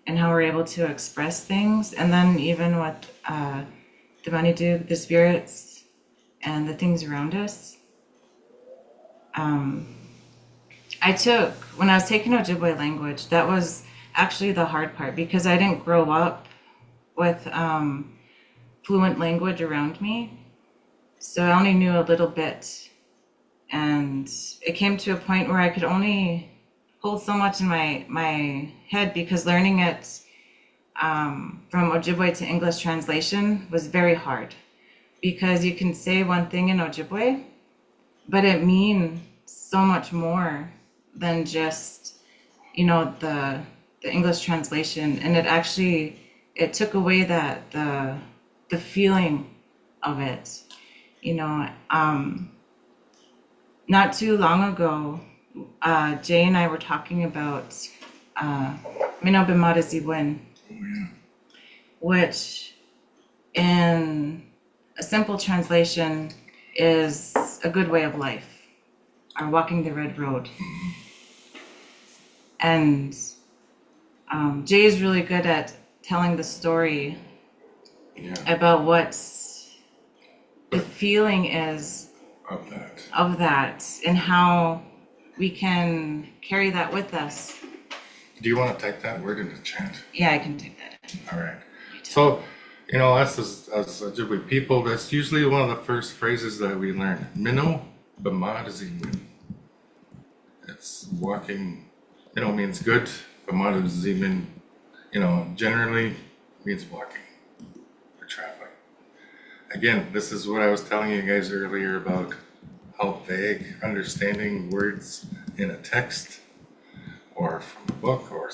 and how we're able to express things. And then even with the Manitou, the spirits, and the things around us. When I was taking Ojibwe language, that was actually the hard part because I didn't grow up with fluent language around me. So I only knew a little bit, and it came to a point where I could only hold so much in my head because learning it from Ojibwe to English translation was very hard because you can say one thing in Ojibwe, but it means so much more than just, the English translation. And it took away the feeling of it. Not too long ago, Jay and I were talking about Mino Bimadaziwin, which in a simple translation is a good way of life, or walking the red road. And Jay is really good at telling the story about what the feeling is of that and how we can carry that with us. Do you want to type that word in the chat? Yeah, I can type that in. All right. So, us as Ojibwe people, that's usually one of the first phrases that we learn. Mino b'madaziwin. It's walking, means good. B'madaziwin, generally means walking or traveling. Again, this is what I was telling you guys earlier about how vague understanding words in a text or from a book or,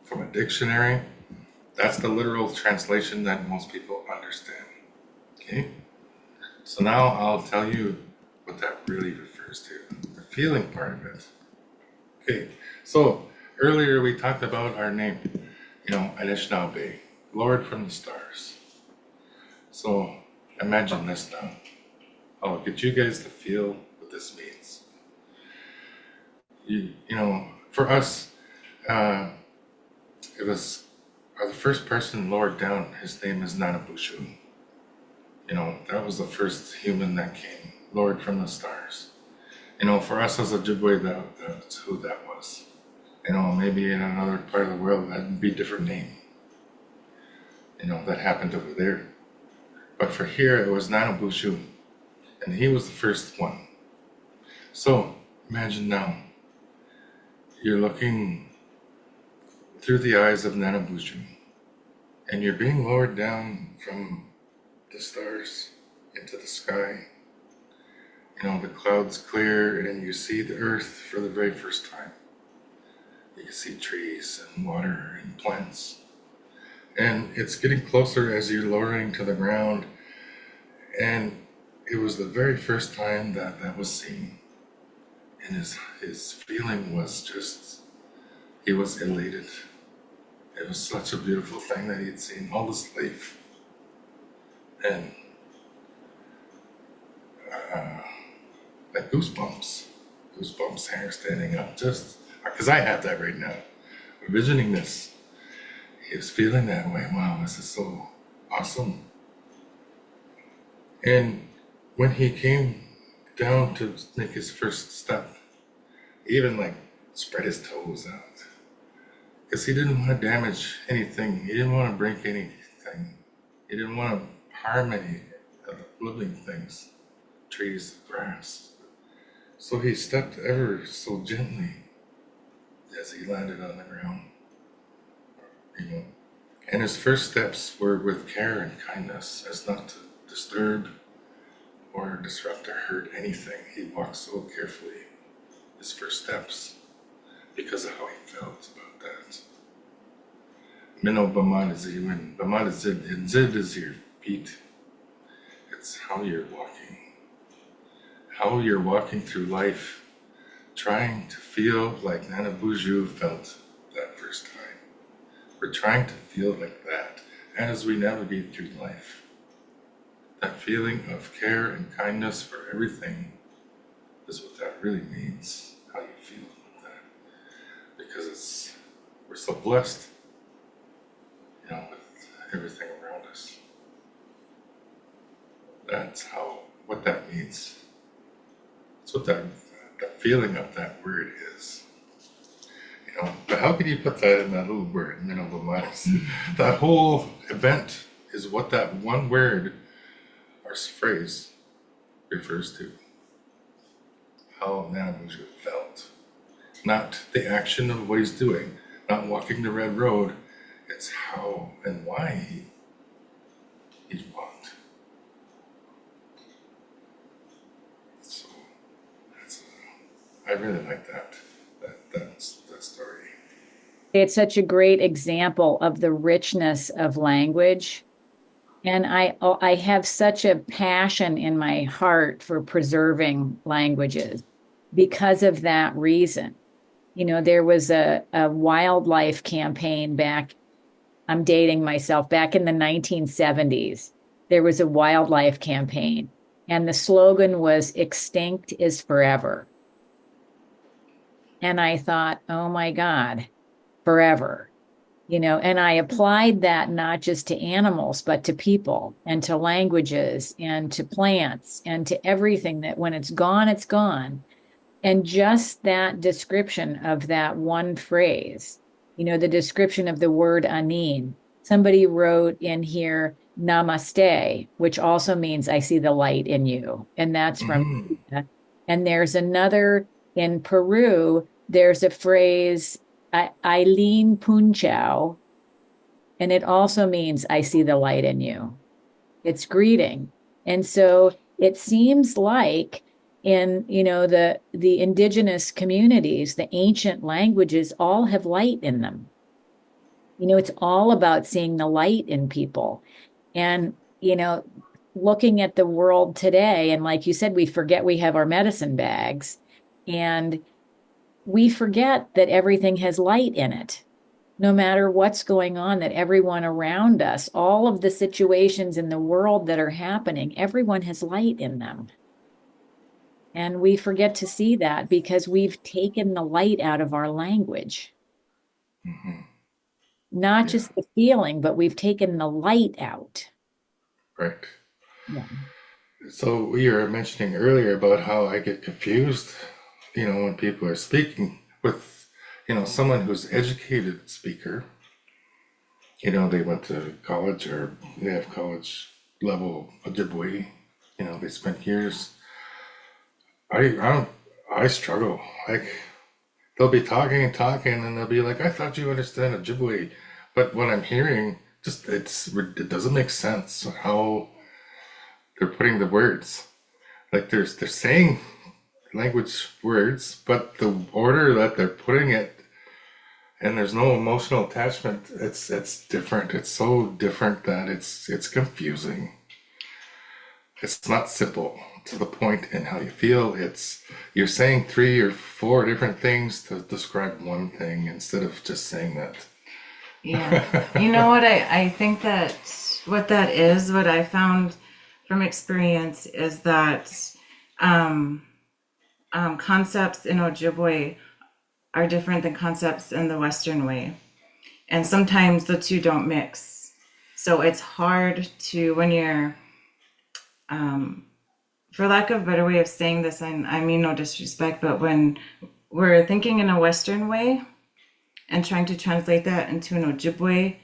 from a dictionary, that's the literal translation that most people understand. Okay? So now I'll tell you what that really refers to, the feeling part of it. Okay, so earlier we talked about our name, Anishinaabe, Lord from the stars. So imagine this now. I'll get you guys to feel what this means. For us, uh, it was the first person lowered down. His name is Nanabushu. That was the first human that came, Lord from the stars. For us as Ojibwe, that's who that was. Maybe in another part of the world, that'd be a different name. That happened over there. But for here, it was Nanabushu, and he was the first one. So imagine now, you're looking through the eyes of Nanabushu, and you're being lowered down from the stars into the sky. The clouds clear, and you see the earth for the very first time. You can see trees and water and plants. And it's getting closer as you're lowering to the ground. And it was the very first time that was seen. And his feeling was just, he was elated. It was such a beautiful thing that he'd seen all his life. And like goosebumps, hair standing up, just because I have that right now. Envisioning this, he was feeling that way. Wow, this is so awesome. And when he came down to make his first step, he even spread his toes out because he didn't want to damage anything. He didn't want to break anything. He didn't want to harm any of the living things, trees, grass. So he stepped ever so gently as he landed on the ground. And his first steps were with care and kindness, as not to disturb or disrupt or hurt anything. He walked so carefully, his first steps, because of how he felt about that. Minnow Bamad is Iwin. Bamad is Zid, and Zid is your feet. It's how you're walking. How you're walking through life, trying to feel like Nanabuju felt that first time. We're trying to feel like that as we navigate through life. That feeling of care and kindness for everything is what that really means, how you feel about that. Because we're so blessed, with everything around us. That's what that means. That's what that feeling of that word is. But how can you put that in that little word, That whole event is what that one word or phrase refers to. How Nanabuju felt. Not the action of what he's doing, not walking the red road. It's how and why he's walked. So I really like that story. It's such a great example of the richness of language. And I have such a passion in my heart for preserving languages because of that reason. There was a wildlife campaign back, I'm dating myself, back in the 1970s. There was a wildlife campaign, and the slogan was "Extinct is forever." And I thought, oh my God, forever. And I applied that not just to animals, but to people and to languages and to plants and to everything, that when it's gone, it's gone. And just that description of that one phrase, the description of the word anin. Somebody wrote in here, namaste, which also means I see the light in you. And that's from, and there's another in Peru, there's a phrase, Eileen Punchao, and it also means I see the light in you. It's greeting. And so it seems like In, the indigenous communities, the ancient languages all have light in them. It's all about seeing the light in people. And, looking at the world today, and like you said, we forget we have our medicine bags, and we forget that everything has light in it. No matter what's going on, that everyone around us, all of the situations in the world that are happening, everyone has light in them. And we forget to see that because we've taken the light out of our language. Hmm. Not Yeah, just the feeling, but we've taken the light out. right. Yeah. So we were mentioning earlier about how I get confused, when people are speaking with, someone who's educated speaker, they went to college or they have college level Ojibwe, they spent years. I don't, I struggle. Like they'll be talking and talking and they'll be like, I thought you understand Ojibwe. But what I'm hearing, it doesn't make sense how they're putting the words. Like they're saying language words, but the order that they're putting it, and there's no emotional attachment. It's different. It's so different that it's confusing. It's not simple to the point in how you feel. It's you're saying three or four different things to describe one thing instead of just saying Yeah. that. You know what I think that what that is, what I found from experience is that um, concepts in Ojibwe are different than concepts in the Western way. And sometimes the two don't mix. So it's hard to, when you're, for lack of a better way of saying this, and I mean no disrespect, but when we're thinking in a Western way and trying to translate that into an Ojibwe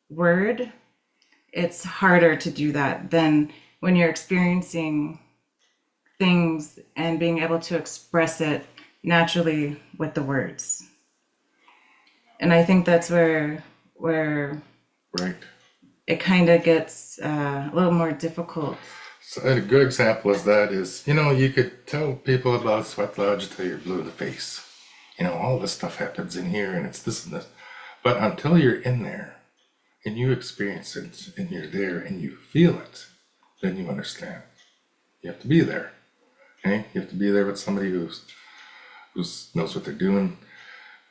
word, it's harder to do that than when you're experiencing things and being able to express it naturally with the words. And I think that's where Right. it kind of gets a little more difficult. So a good example is that is, you could tell people about sweat lodge until you're blue in the face. All this stuff happens in here and it's this and this. But until you're in there and you experience it and you're there and you feel it, then you understand. You have to be there. Okay? You have to be there with somebody who's knows what they're doing,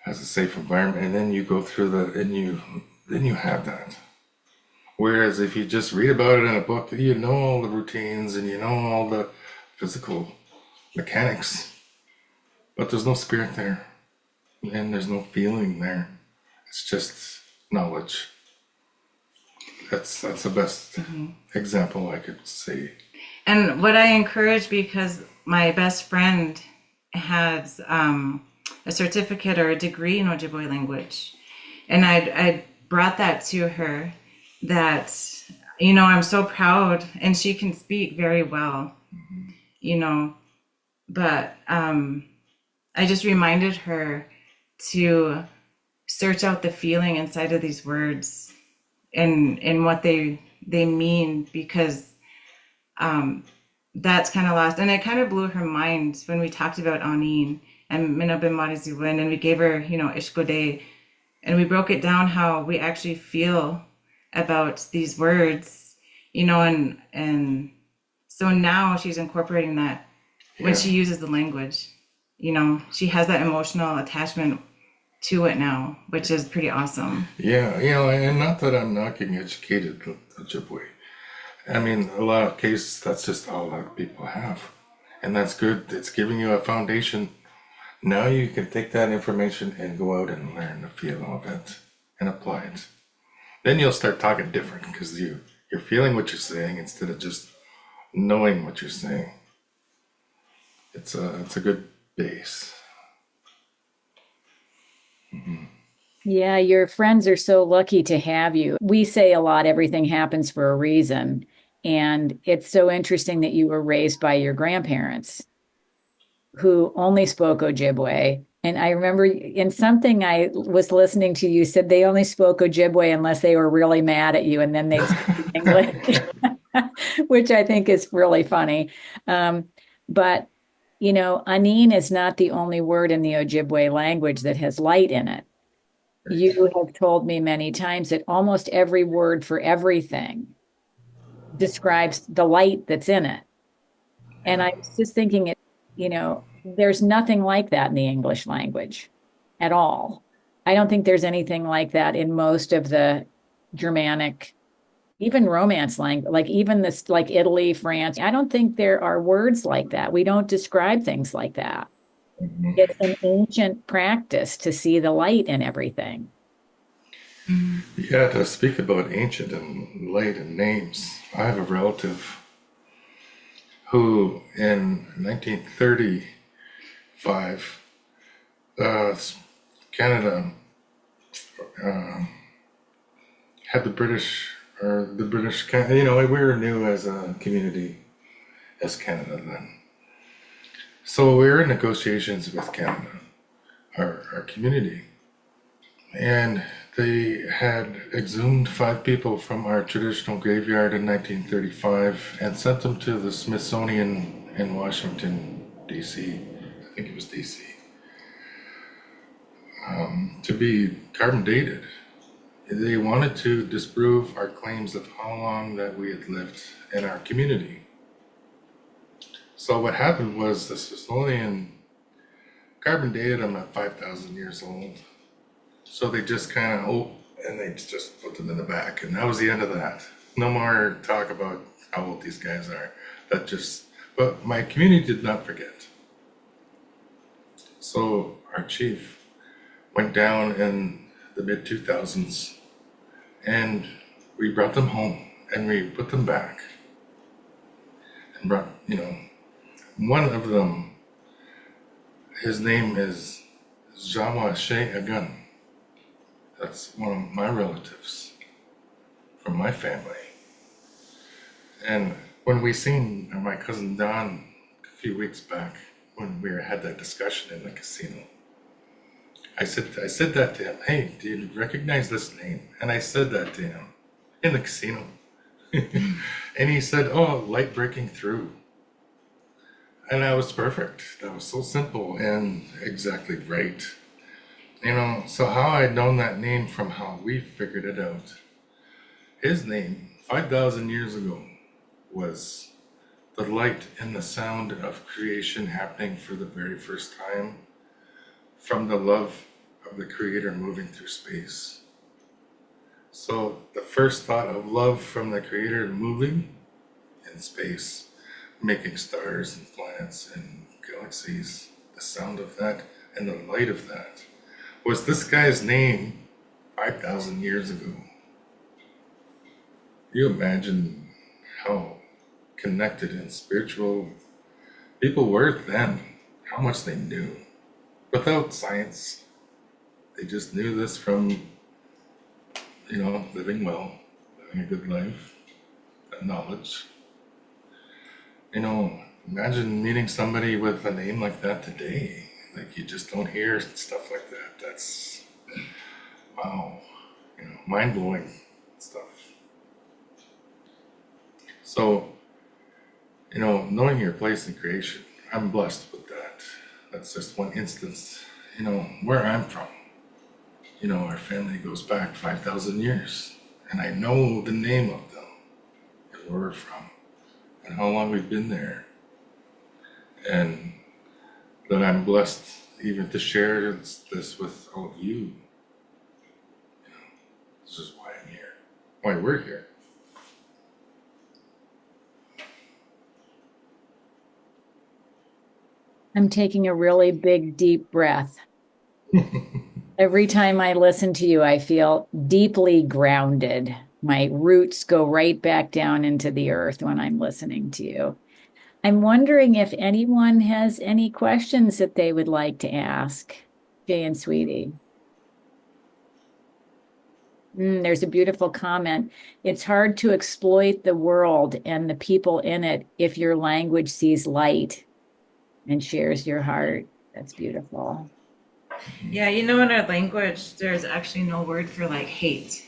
has a safe environment, and then you go through then you have that. Whereas if you just read about it in a book, you know all the routines and you know all the physical mechanics, but there's no spirit there and there's no feeling there. It's just knowledge. That's the best example I could say. And what I encourage, because my best friend has a certificate or a degree in Ojibwe language, and I brought that to her that, I'm so proud, and she can speak very well, you know, but I just reminded her to search out the feeling inside of these words and what they mean, because that's kind of lost. And it kind of blew her mind when we talked about Anin and Minabim Mariziwin, and we gave her, Ishkode, and we broke it down how we actually feel about these words, and so now she's incorporating that when Yeah. she uses the language. She has that emotional attachment to it now, which is pretty awesome. Yeah, and not that I'm knocking educated Ojibwe. I mean, a lot of cases, that's just all that people have. And that's good. It's giving you a foundation. Now you can take that information and go out and learn the feel of it and apply it. Then you'll start talking different because you're feeling what you're saying instead of just knowing what you're saying. It's a good base. Yeah, your friends are so lucky to have you. We say a lot, everything happens for a reason. And it's so interesting that you were raised by your grandparents who only spoke Ojibwe. And I remember in something I was listening to, you said they only spoke Ojibwe unless they were really mad at you, and then they'd speak English, which I think is really funny. But you know, Anin is not the only word in the Ojibwe language that has light in it. You have told me many times that almost every word for everything describes the light that's in it. And I was just thinking it, you know, there's nothing like that in the English language at all. I don't think there's anything like that in most of the Germanic, even Romance language, like even this, like Italy, France. I don't think there are words like that. We don't describe things like that. Mhm. It's an ancient practice to see the light in everything. Yeah, to speak about ancient and light and names, I have a relative who in 1935, uh, Canada uh, had the British, or the British, you know, we were new as a community, as Canada then. So we were in negotiations with Canada, our community, and they had exhumed 5 people from our traditional graveyard in 1935 and sent them to the Smithsonian in Washington, D.C. I think it was D.C. To be carbon dated. They wanted to disprove our claims of how long that we had lived in our community. So what happened was the Smithsonian carbon dated them at 5,000 years old. So they just kind of, and they just put them in the back. And that was the end of that. No more talk about how old these guys are. That just, but my community did not forget. So our chief went down in the mid 2000s and we brought them home and we put them back and brought, you know, one of them, his name is Jawa Shea Agun. That's one of my relatives from my family. And when we seen my cousin Don a few weeks back, when we had that discussion in the casino, I said that to him. Hey, do you recognize this name? And I said that to him in the casino. And he said, oh, light breaking through. And that was perfect. That was so simple and exactly right. You know, so how I'd known that name from how we figured it out. His name, 5,000 years ago, was the light and the sound of creation happening for the very first time from the love of the Creator moving through space. So the first thought of love from the Creator moving in space, making stars and planets and galaxies, the sound of that and the light of that was this guy's name 5,000 years ago. You imagine how connected and spiritual people were then, how much they knew. Without science, they just knew this from, you know, living well, living a good life, that knowledge. You know, imagine meeting somebody with a name like that today. Like, you just don't hear stuff like that. That's, wow, you know, mind-blowing stuff. So, you know, knowing your place in creation, I'm blessed with that. That's just one instance, you know, where I'm from. You know, our family goes back 5,000 years, and I know the name of them and where we're from and how long we've been there. And that I'm blessed even to share this with all of you. You know, this is why I'm here, why we're here. I'm taking a really big, deep breath. Every time I listen to you, I feel deeply grounded. My roots go right back down into the earth when I'm listening to you. I'm wondering if anyone has any questions that they would like to ask Jay and Sweetie. There's a beautiful comment. It's hard to exploit the world and the people in it if your language sees light and shares your heart. That's beautiful. Yeah, you know, in our language, there's actually no word for like hate.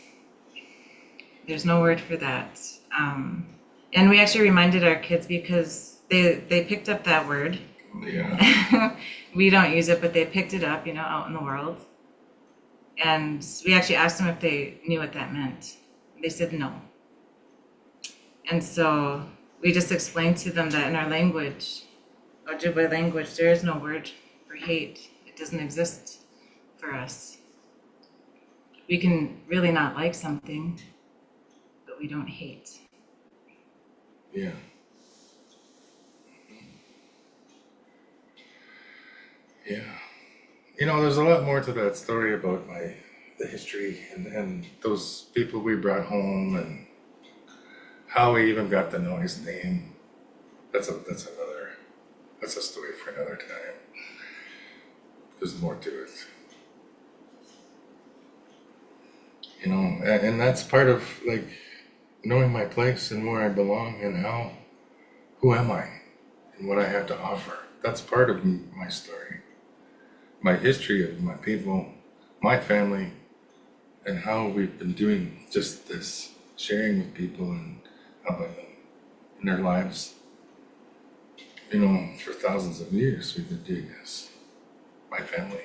There's no word for that. And we actually reminded our kids because they picked up that word Yeah. We don't use it, but they picked it up, out in the world. And we actually asked them if they knew what that meant. They said no. And so we just explained to them that in our language, Ojibwe language, there is no word for hate. It doesn't exist for us. We can really not like something, but we don't hate. Yeah. Yeah. There's a lot more to that story about the history and those people we brought home and how we even got to know his name. That's a story for another time. There's more to it. And that's part of like knowing my place and where I belong and who am I and what I have to offer. That's part of my story, my history of my people, my family, and how we've been doing just this, sharing with people and helping them in their lives. For thousands of years we've been doing this. My family.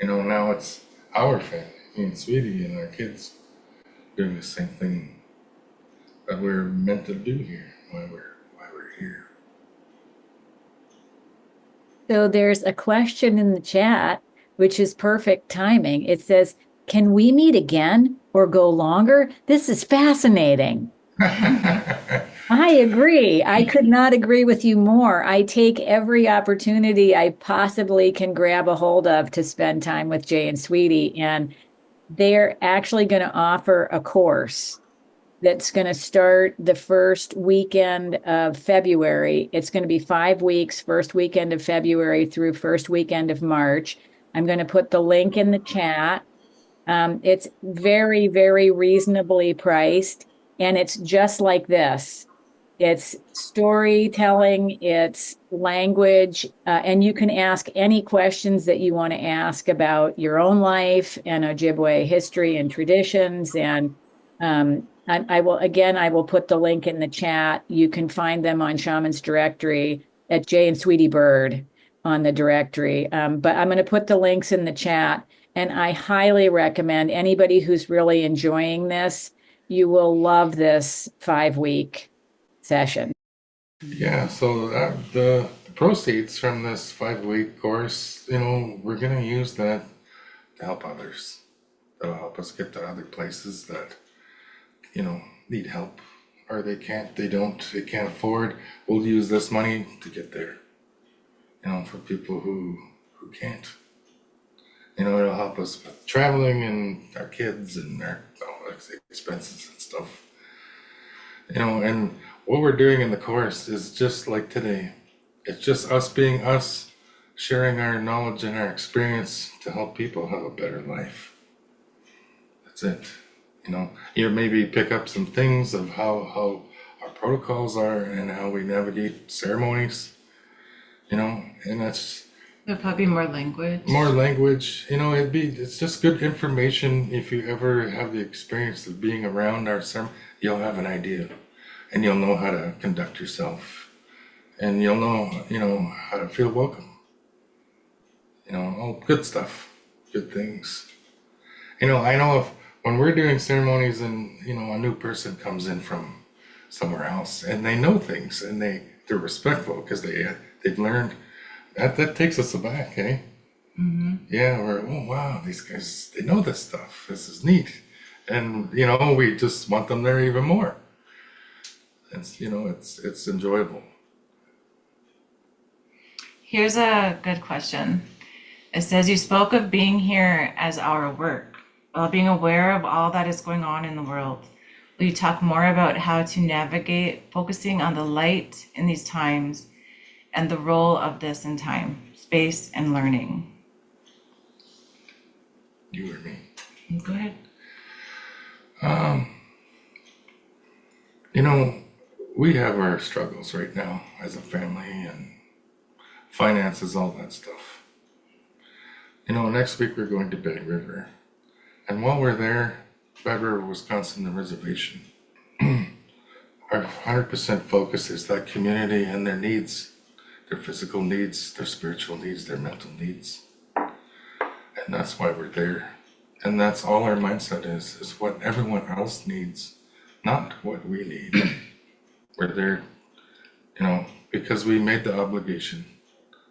Now it's our family, me and Sweetie and our kids doing the same thing that we're meant to do here, why we're here. So there's a question in the chat, which is perfect timing. It says, can we meet again or go longer? This is fascinating. I agree. I could not agree with you more. I take every opportunity I possibly can grab a hold of to spend time with Jay and Sweetie. And they're actually going to offer a course that's going to start the first weekend of February. It's going to be 5 weeks, first weekend of February through first weekend of March. I'm going to put the link in the chat. It's very, very reasonably priced, and it's just like this. It's storytelling, it's language, and you can ask any questions that you want to ask about your own life and Ojibwe history and traditions. And I will put the link in the chat. You can find them on Shaman's directory at Jay and Sweetie Bird on the directory. But I'm going to put the links in the chat, and I highly recommend anybody who's really enjoying this. You will love this 5-week session. Yeah, so the proceeds from this 5-week course, we're gonna use that to help others. That'll help us get to other places that, need help, or they can't afford. We'll use this money to get there. For people who can't. It'll help us with traveling and our kids and our expenses and stuff. And what we're doing in the course is just like today. It's just us being us, sharing our knowledge and our experience to help people have a better life. That's it. You maybe pick up some things of how our protocols are and how we navigate ceremonies, and that's There'll probably be more language. more language. It's just good information. If you ever have the experience of being around our ceremony, you'll have an idea. And you'll know how to conduct yourself, and you'll know, how to feel welcome. All good stuff, good things. I know if when we're doing ceremonies and a new person comes in from somewhere else and they know things and they're respectful because they've learned that takes us aback, eh? Mm-hmm. Yeah, oh wow, these guys, they know this stuff. This is neat, and we just want them there even more. It's enjoyable. Here's a good question. It says, you spoke of being here as our work, while being aware of all that is going on in the world. Will you talk more about how to navigate focusing on the light in these times and the role of this in time, space, and learning? You or me? Go ahead. We have our struggles right now as a family and finances, all that stuff. Next week we're going to Big River. And while we're there, Big River, Wisconsin, the reservation, our 100% focus is that community and their their physical needs, their spiritual needs, their mental needs. And that's why we're there. And that's all our mindset is what everyone else needs, not what we need. We're there, because we made the obligation.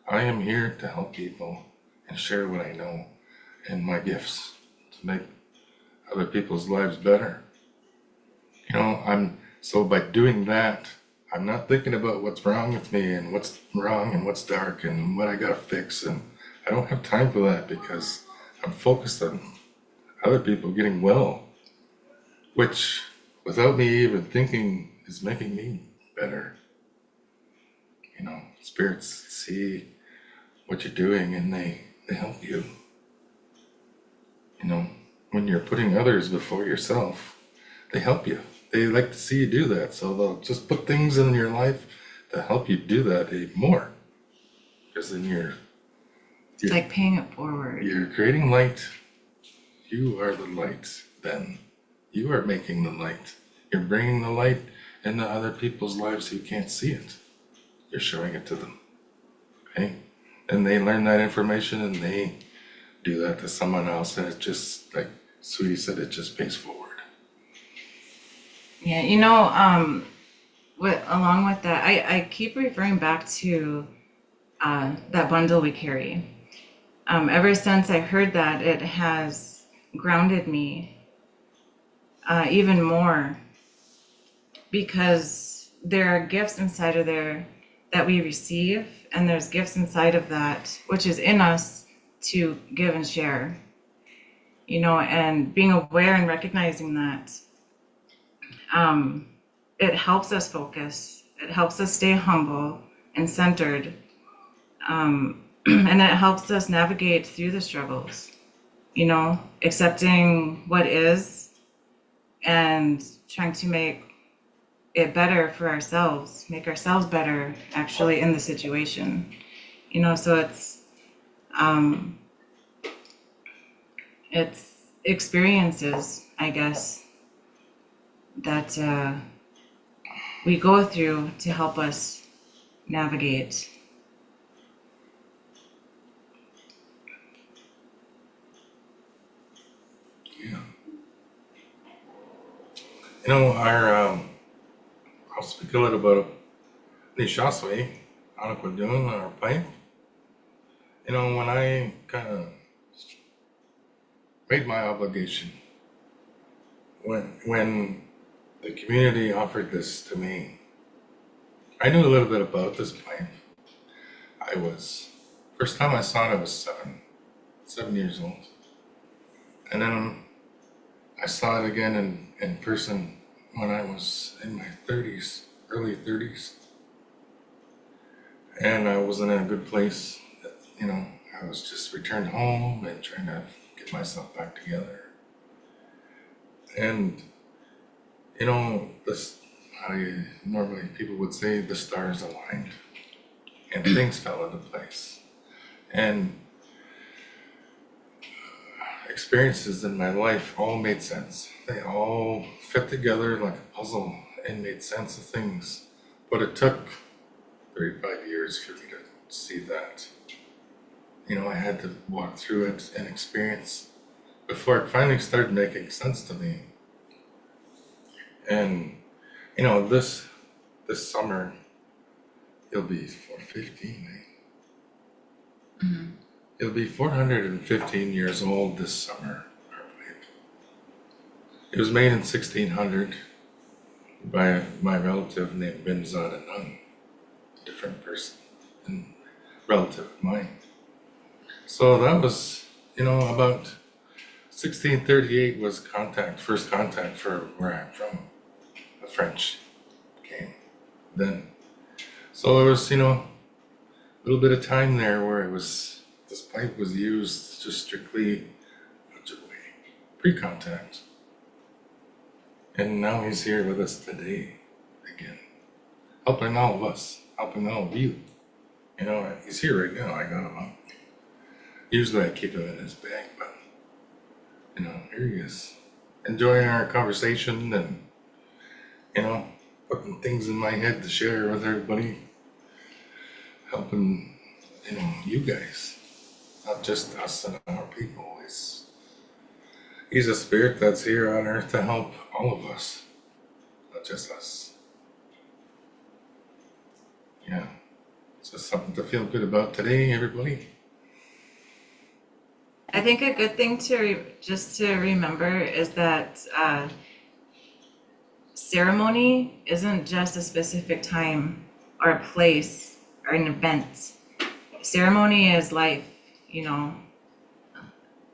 I am here to help people and share what I know and my gifts to make other people's lives better. So by doing that, I'm not thinking about what's wrong with me and what's wrong and what's dark and what I gotta fix. And I don't have time for that because I'm focused on other people getting well, which without me even thinking is making me better. Spirits see what you're doing and they help you. When you're putting others before yourself, they help you. They like to see you do that. So they'll just put things in your life to help you do that even more. Because then It's like paying it forward. You're creating light. You are the light then. You are making the light. You're bringing the light into other people's lives who can't see it. You're showing it to them. Okay? And they learn that information and they do that to someone else, and it just, like Sweetie said, it just pays forward. Yeah, along with that, I keep referring back to that bundle we carry. Ever since I heard that, it has grounded me even more, because there are gifts inside of there that we receive, and there's gifts inside of that which is in us to give and share, and being aware and recognizing that, it helps us focus, it helps us stay humble and centered, and it helps us navigate through the struggles, accepting what is and trying to make it better for ourselves, make ourselves better actually in the situation, so it's experiences, I guess, that we go through to help us navigate. Yeah. I'll speak a little about Anishinaabe, Anakwadun, our pipe. When I kind of made my obligation, when the community offered this to me, I knew a little bit about this pipe. First time I saw it, I was 7 years old. And then I saw it again in person when I was in my 30s, early 30s. And I wasn't in a good place. I was just returned home and trying to get myself back together. And, normally people would say the stars aligned and things fell into place. And experiences in my life all made sense. They all fit together like a puzzle and made sense of things. But it took 35 years for me to see that. I had to walk through it and experience before it finally started making sense to me. And, this summer, it'll be 415, eh? Mm-hmm. It'll be 415 years old this summer, our pipe. It was made in 1600 by my relative named Binzad Anung, a different person and relative of mine. So that was, about 1638 was first contact for where I'm from. The French came then. So there was, a little bit of time there where this pipe was used just strictly Ojibwe, pre-contact. And now he's here with us today again, helping all of us, helping all of you. He's here right now. I got him up. Usually I keep him in his bag, but here he is, enjoying our conversation and putting things in my head to share with everybody. helping, you guys, not just us and our people. He's a spirit that's here on earth to help all of us, not just us. Yeah. It's just something to feel good about today, everybody. I think a good thing just to remember is that ceremony isn't just a specific time or a place or an event. Ceremony is life,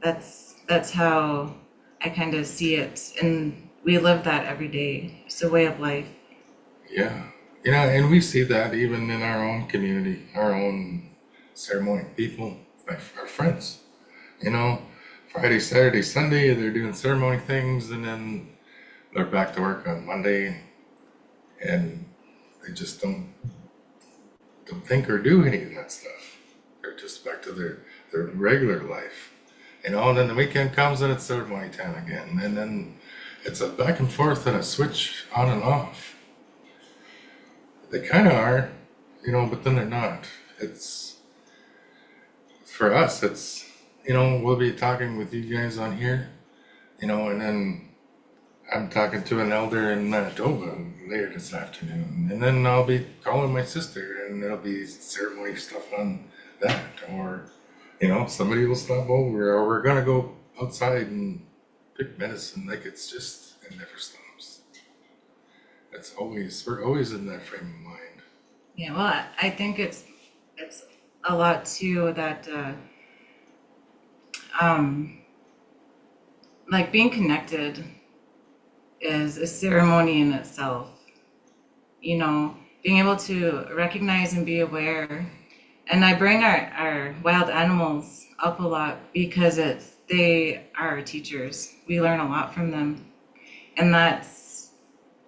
That's how I kind of see it, and we live that every day. It's a way of life. Yeah. And we see that even in our own community, our own ceremony people, our friends. Friday, Saturday, Sunday, they're doing ceremony things, and then they're back to work on Monday, and they just don't think or do any of that stuff. They're just back to their regular life. And then the weekend comes and it's ceremony time again. And then it's a back and forth and a switch on and off. They kind of are, but then they're not. For us, we'll be talking with you guys on here, and then I'm talking to an elder in Manitoba later this afternoon. And then I'll be calling my sister and there'll be ceremony stuff on that. Or, somebody will stop over, or we're going to go outside and pick medicine. Like, it never stops. We're always in that frame of mind. Yeah, well, I think it's a lot too that like being connected is a ceremony in itself. Being able to recognize and be aware. And I bring our wild animals up a lot because they are our teachers. We learn a lot from them. And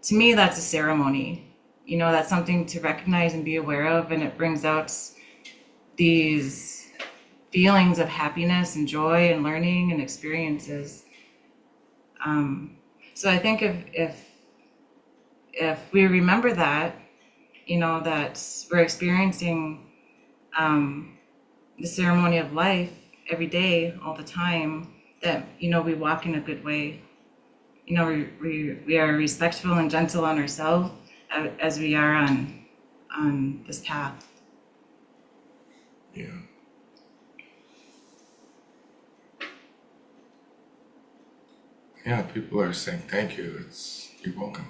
to me, that's a ceremony. That's something to recognize and be aware of, and it brings out these feelings of happiness and joy and learning and experiences. So I think if we remember that, that we're experiencing the ceremony of life every day, all the time, that, we walk in a good way. We are respectful and gentle on ourselves as we are on this path. Yeah. Yeah, people are saying thank you. You're welcome.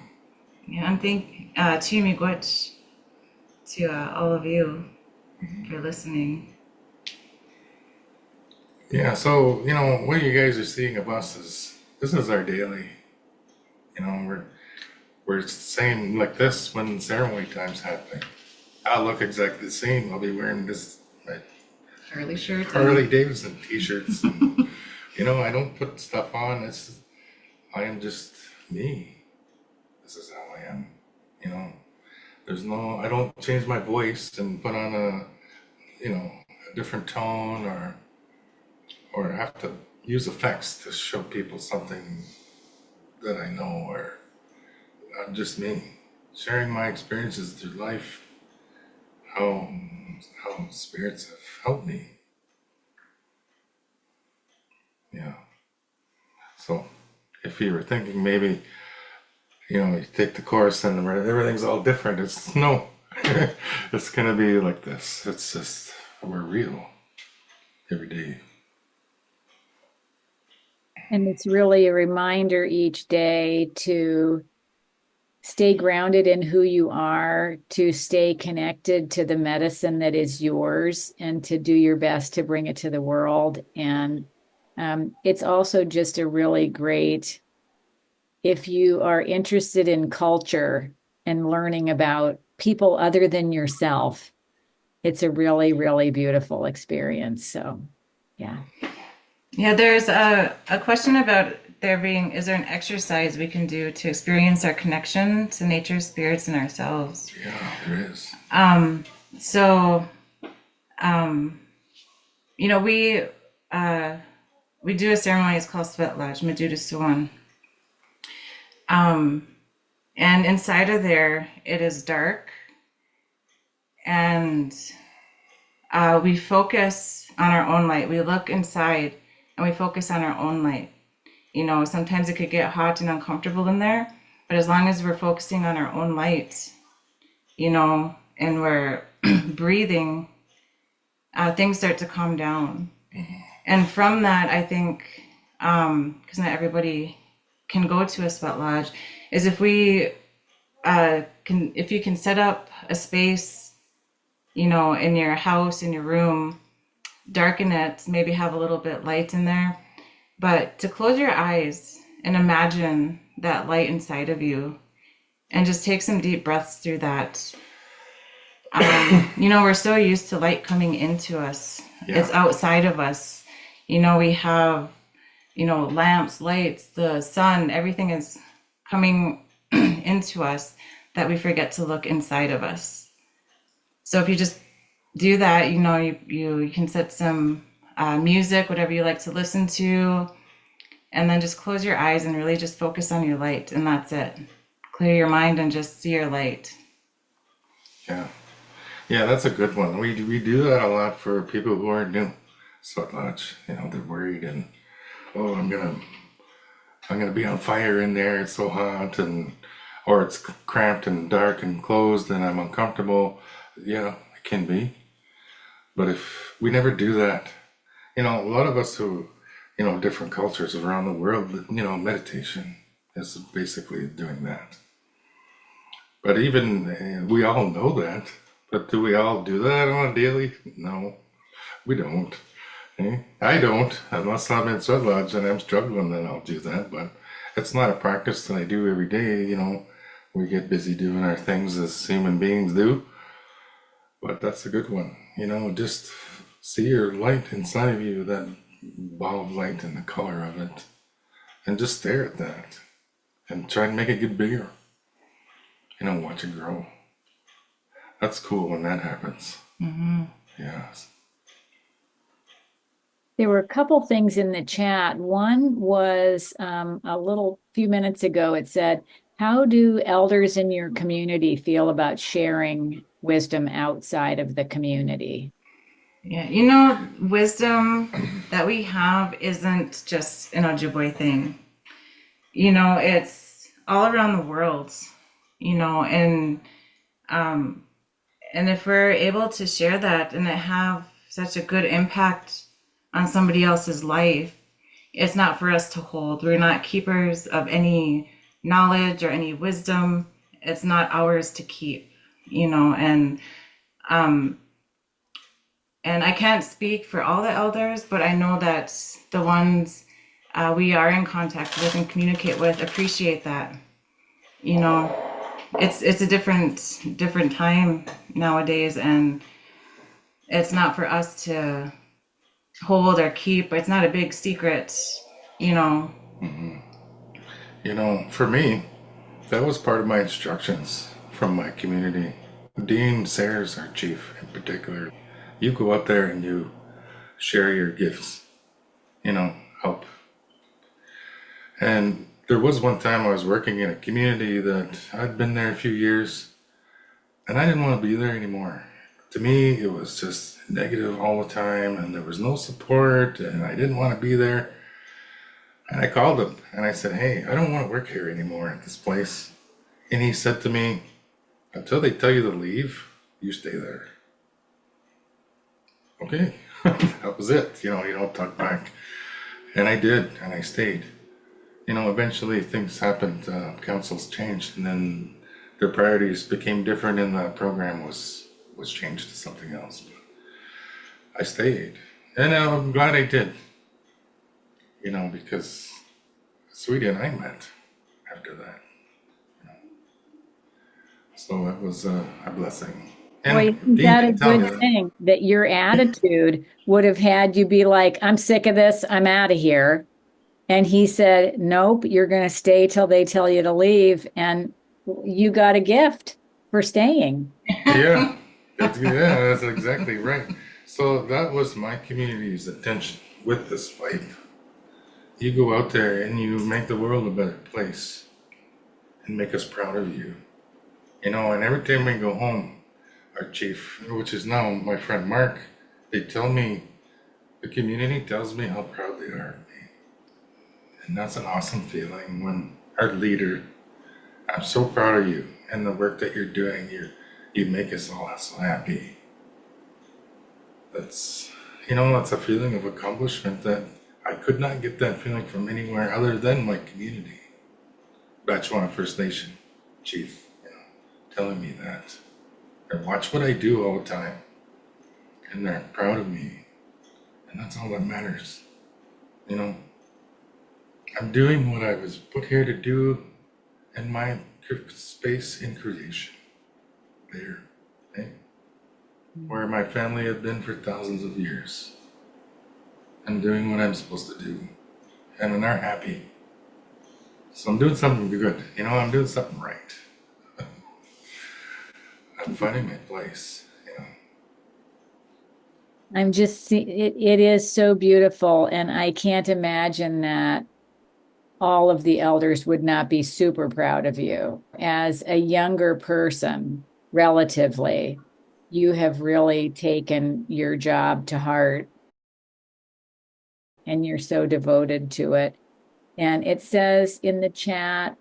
Yeah, and thank Chimigwech to all of you for listening. Yeah, so, what you guys are seeing of us this is our daily. We're saying like this when ceremony time's happening. I'll look exactly the same. I'll be wearing this Harley shirt. Harley Davidson t-shirts. And, I don't put stuff on. I am just me. This is how I am. I don't change my voice and put on a different tone or have to use effects to show people something that I know, or I'm just me, sharing my experiences through life, how spirits have helped me. Yeah. So if you were thinking maybe, you take the course and everything's all different, it's no. It's gonna be like this. It's just, we're real every day. And it's really a reminder each day to stay grounded in who you are, to stay connected to the medicine that is yours, and to do your best to bring it to the world. And it's also just a really great, if you are interested in culture and learning about people other than yourself, it's a really, really beautiful experience. So, yeah. Yeah, there's a question about is there an exercise we can do to experience our connection to nature, spirits, and ourselves? Yeah, there is. We do a ceremony, it's called Svetlaj, Majuda Suwan. And inside of there, it is dark, and we focus on our own light. We look inside and we focus on our own light. You know, sometimes it could get hot and uncomfortable in there, but as long as we're focusing on our own light, you know, and we're breathing, things start to calm down. And from that, I think, because not everybody can go to a sweat lodge, is if we if you can set up a space, you know, in your house, in your room, darken it, maybe have a little bit light in there, but to close your eyes and imagine that light inside of you and just take some deep breaths through that. You know, we're so used to light coming into us. Yeah. It's outside of us. You know, we have, you know, lamps, lights, the sun, everything is coming into us that we forget to look inside of us. So if you just do that, you know, you can set some music, whatever you like to listen to, and then just close your eyes and really just focus on your light, and that's it. Clear your mind and just see your light. Yeah. Yeah, that's a good one. We do that a lot for people who aren't new sweat lodge. You know, they're worried and, oh, I'm gonna be on fire in there. It's so hot, and or it's cramped and dark and closed, and I'm uncomfortable. Yeah, it can be. But if we never do that, you know, a lot of us who, you know, different cultures around the world, you know, meditation is basically doing that. But even we all know that. But do we all do that on a daily? No, we don't. I don't, unless I'm in sweat lodge and I'm struggling, then I'll do that. But it's not a practice that I do every day. You know, we get busy doing our things as human beings do. But that's a good one. You know, just see your light inside of you, that ball of light and the color of it, and just stare at that and try and make it get bigger. You know, watch it grow. That's cool when that happens. Mm-hmm. Yes. There were a couple things in the chat. One was a little few minutes ago, it said, how do elders in your community feel about sharing wisdom outside of the community? Yeah, you know, wisdom that we have isn't just an Ojibwe thing. You know, it's all around the world, you know, and if we're able to share that and it have such a good impact on somebody else's life, it's not for us to hold. We're not keepers of any knowledge or any wisdom. It's not ours to keep, you know, and I can't speak for all the elders, but I know that the ones we are in contact with and communicate with appreciate that. You know, it's a different time nowadays, and it's not for us to hold or keep. It's not a big secret, you know. Mm-hmm. You know, for me, that was part of my instructions from my community. Dean Sayers, our chief in particular, you go out there and you share your gifts, you know, help. And there was one time I was working in a community that I'd been there a few years and I didn't want to be there anymore. To me, it was just negative all the time and there was no support and I didn't want to be there. And I called him and I said, hey, I don't want to work here anymore at this place. And he said to me, until they tell you to leave, you stay there. Okay, that was it. You know, you don't talk back. And I did, and I stayed. You know, eventually things happened, councils changed, and then their priorities became different and the program was changed to something else. But I stayed, and I'm glad I did. You know, because Sweetie and I met after that. You know. So it was a blessing. And Boy, isn't Dean that a can tell good you thing that your attitude would have had you be like, I'm sick of this, I'm out of here. And he said, nope, you're going to stay till they tell you to leave. And you got a gift for staying. Yeah, that's exactly right. So that was my community's intention with this fight. You go out there and you make the world a better place and make us proud of you. You know, and every time we go home, our chief, which is now my friend Mark, They tell me, the community tells me how proud they are of me. And that's an awesome feeling when our leader, I'm so proud of you and the work that you're doing. You make us all so happy. That's, that's a feeling of accomplishment that I could not get that feeling from anywhere other than my community. Batchewana First Nation Chief, telling me that. And watch what I do all the time. And they're proud of me. And that's all that matters. I'm doing what I was put here to do in my space in creation. There. Okay? Where my family had been for thousands of years. I'm doing what I'm supposed to do. And they're happy. So I'm doing something good. I'm doing something right. I'm finding my place. I'm just, it is so beautiful. And I can't imagine that all of the elders would not be super proud of you. As a younger person, relatively, you have really taken your job to heart and you're so devoted to it. And it says in the chat,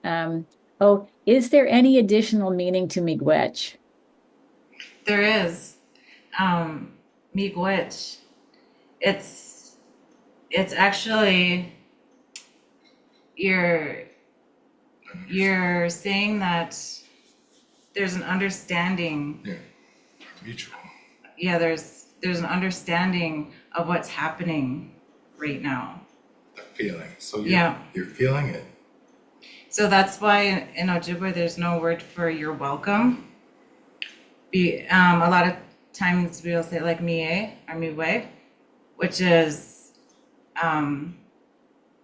is there any additional meaning to miigwech? There is. Miigwech. It's actually you're saying that there's an understanding. Yeah, mutual. Yeah, there's an understanding of what's happening right now. The feeling. So you're feeling it. So that's why in Ojibwe there's no word for you're welcome. A lot of times we'll say like mie or miwe, which is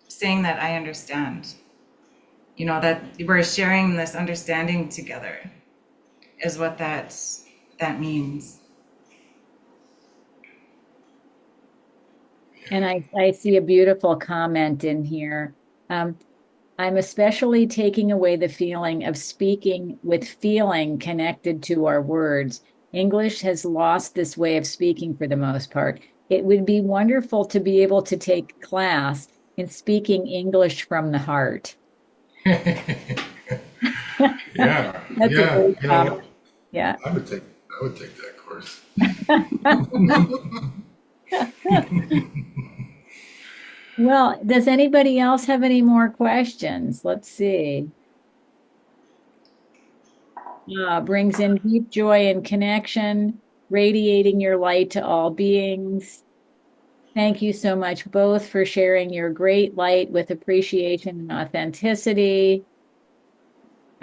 saying that I understand. That we're sharing this understanding together is what that means. And I see a beautiful comment in here. I'm especially taking away the feeling of speaking with feeling connected to our words. English has lost this way of speaking for the most part. It would be wonderful to be able to take class in speaking English from the heart. Yeah. That's a great comment. Yeah. I would take that course. Well, does anybody else have any more questions? Let's see. Brings in deep joy and connection, radiating your light to all beings. Thank you so much both for sharing your great light with appreciation and authenticity.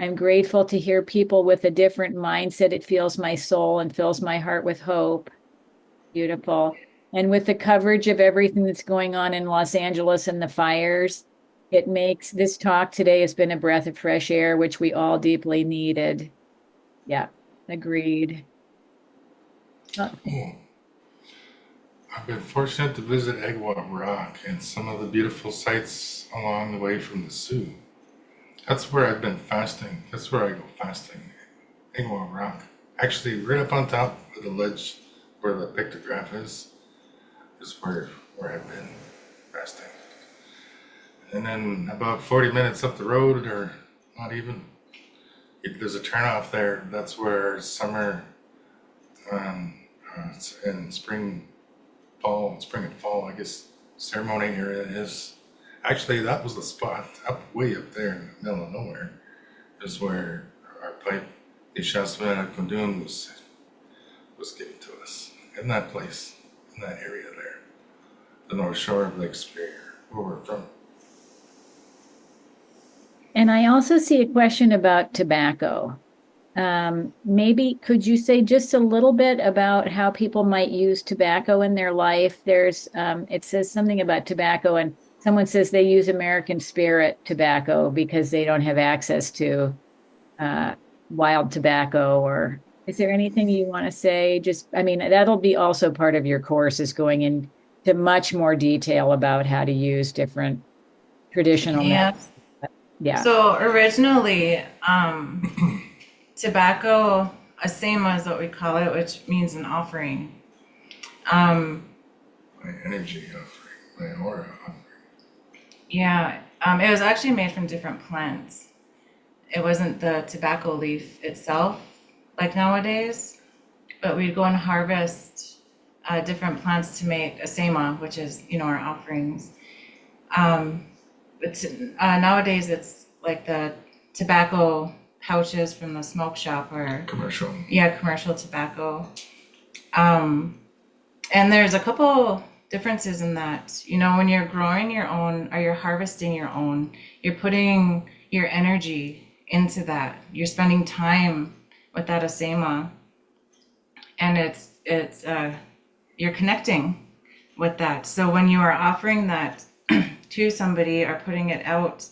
I'm grateful to hear people with a different mindset. It fills my soul and fills my heart with hope. Beautiful. And with the coverage of everything that's going on in Los Angeles and the fires, it makes this talk today has been a breath of fresh air, which we all deeply needed. Yeah, agreed. I've been fortunate to visit Egwa Rock and some of the beautiful sites along the way from the Sioux. That's where I've been fasting. That's where I go fasting. Egwa Rock. Actually, right up on top of the ledge where the pictograph is where I've been fasting. And then about 40 minutes up the road, or not even, there's a turnoff there. That's where summer and spring and fall, I guess, ceremony area is. Actually, that was the spot way up there in the middle of nowhere, is where our pipe, Jiisikaan Conductor, was given to us. In that place, in that area there, the North Shore of Lake Superior, where we're from. And I also see a question about tobacco. Maybe could you say just a little bit about how people might use tobacco in their life? There's, it says something about tobacco, and someone says they use American Spirit tobacco because they don't have access to wild tobacco. Or is there anything you want to say? That'll be also part of your course, is going into much more detail about how to use different traditional methods. Yeah. So originally, tobacco, a same as what we call it, which means an offering. My energy offering, my aura offering. Yeah, it was actually made from different plants. It wasn't the tobacco leaf itself, like nowadays, but we'd go and harvest different plants to make a sema, which is, our offerings. But nowadays it's like the tobacco pouches from the smoke shop or Commercial. commercial tobacco. And there's a couple differences in that. When you're growing your own or you're harvesting your own, you're putting your energy into that. You're spending time with that asema, and it's you're connecting with that. So when you are offering that to somebody or putting it out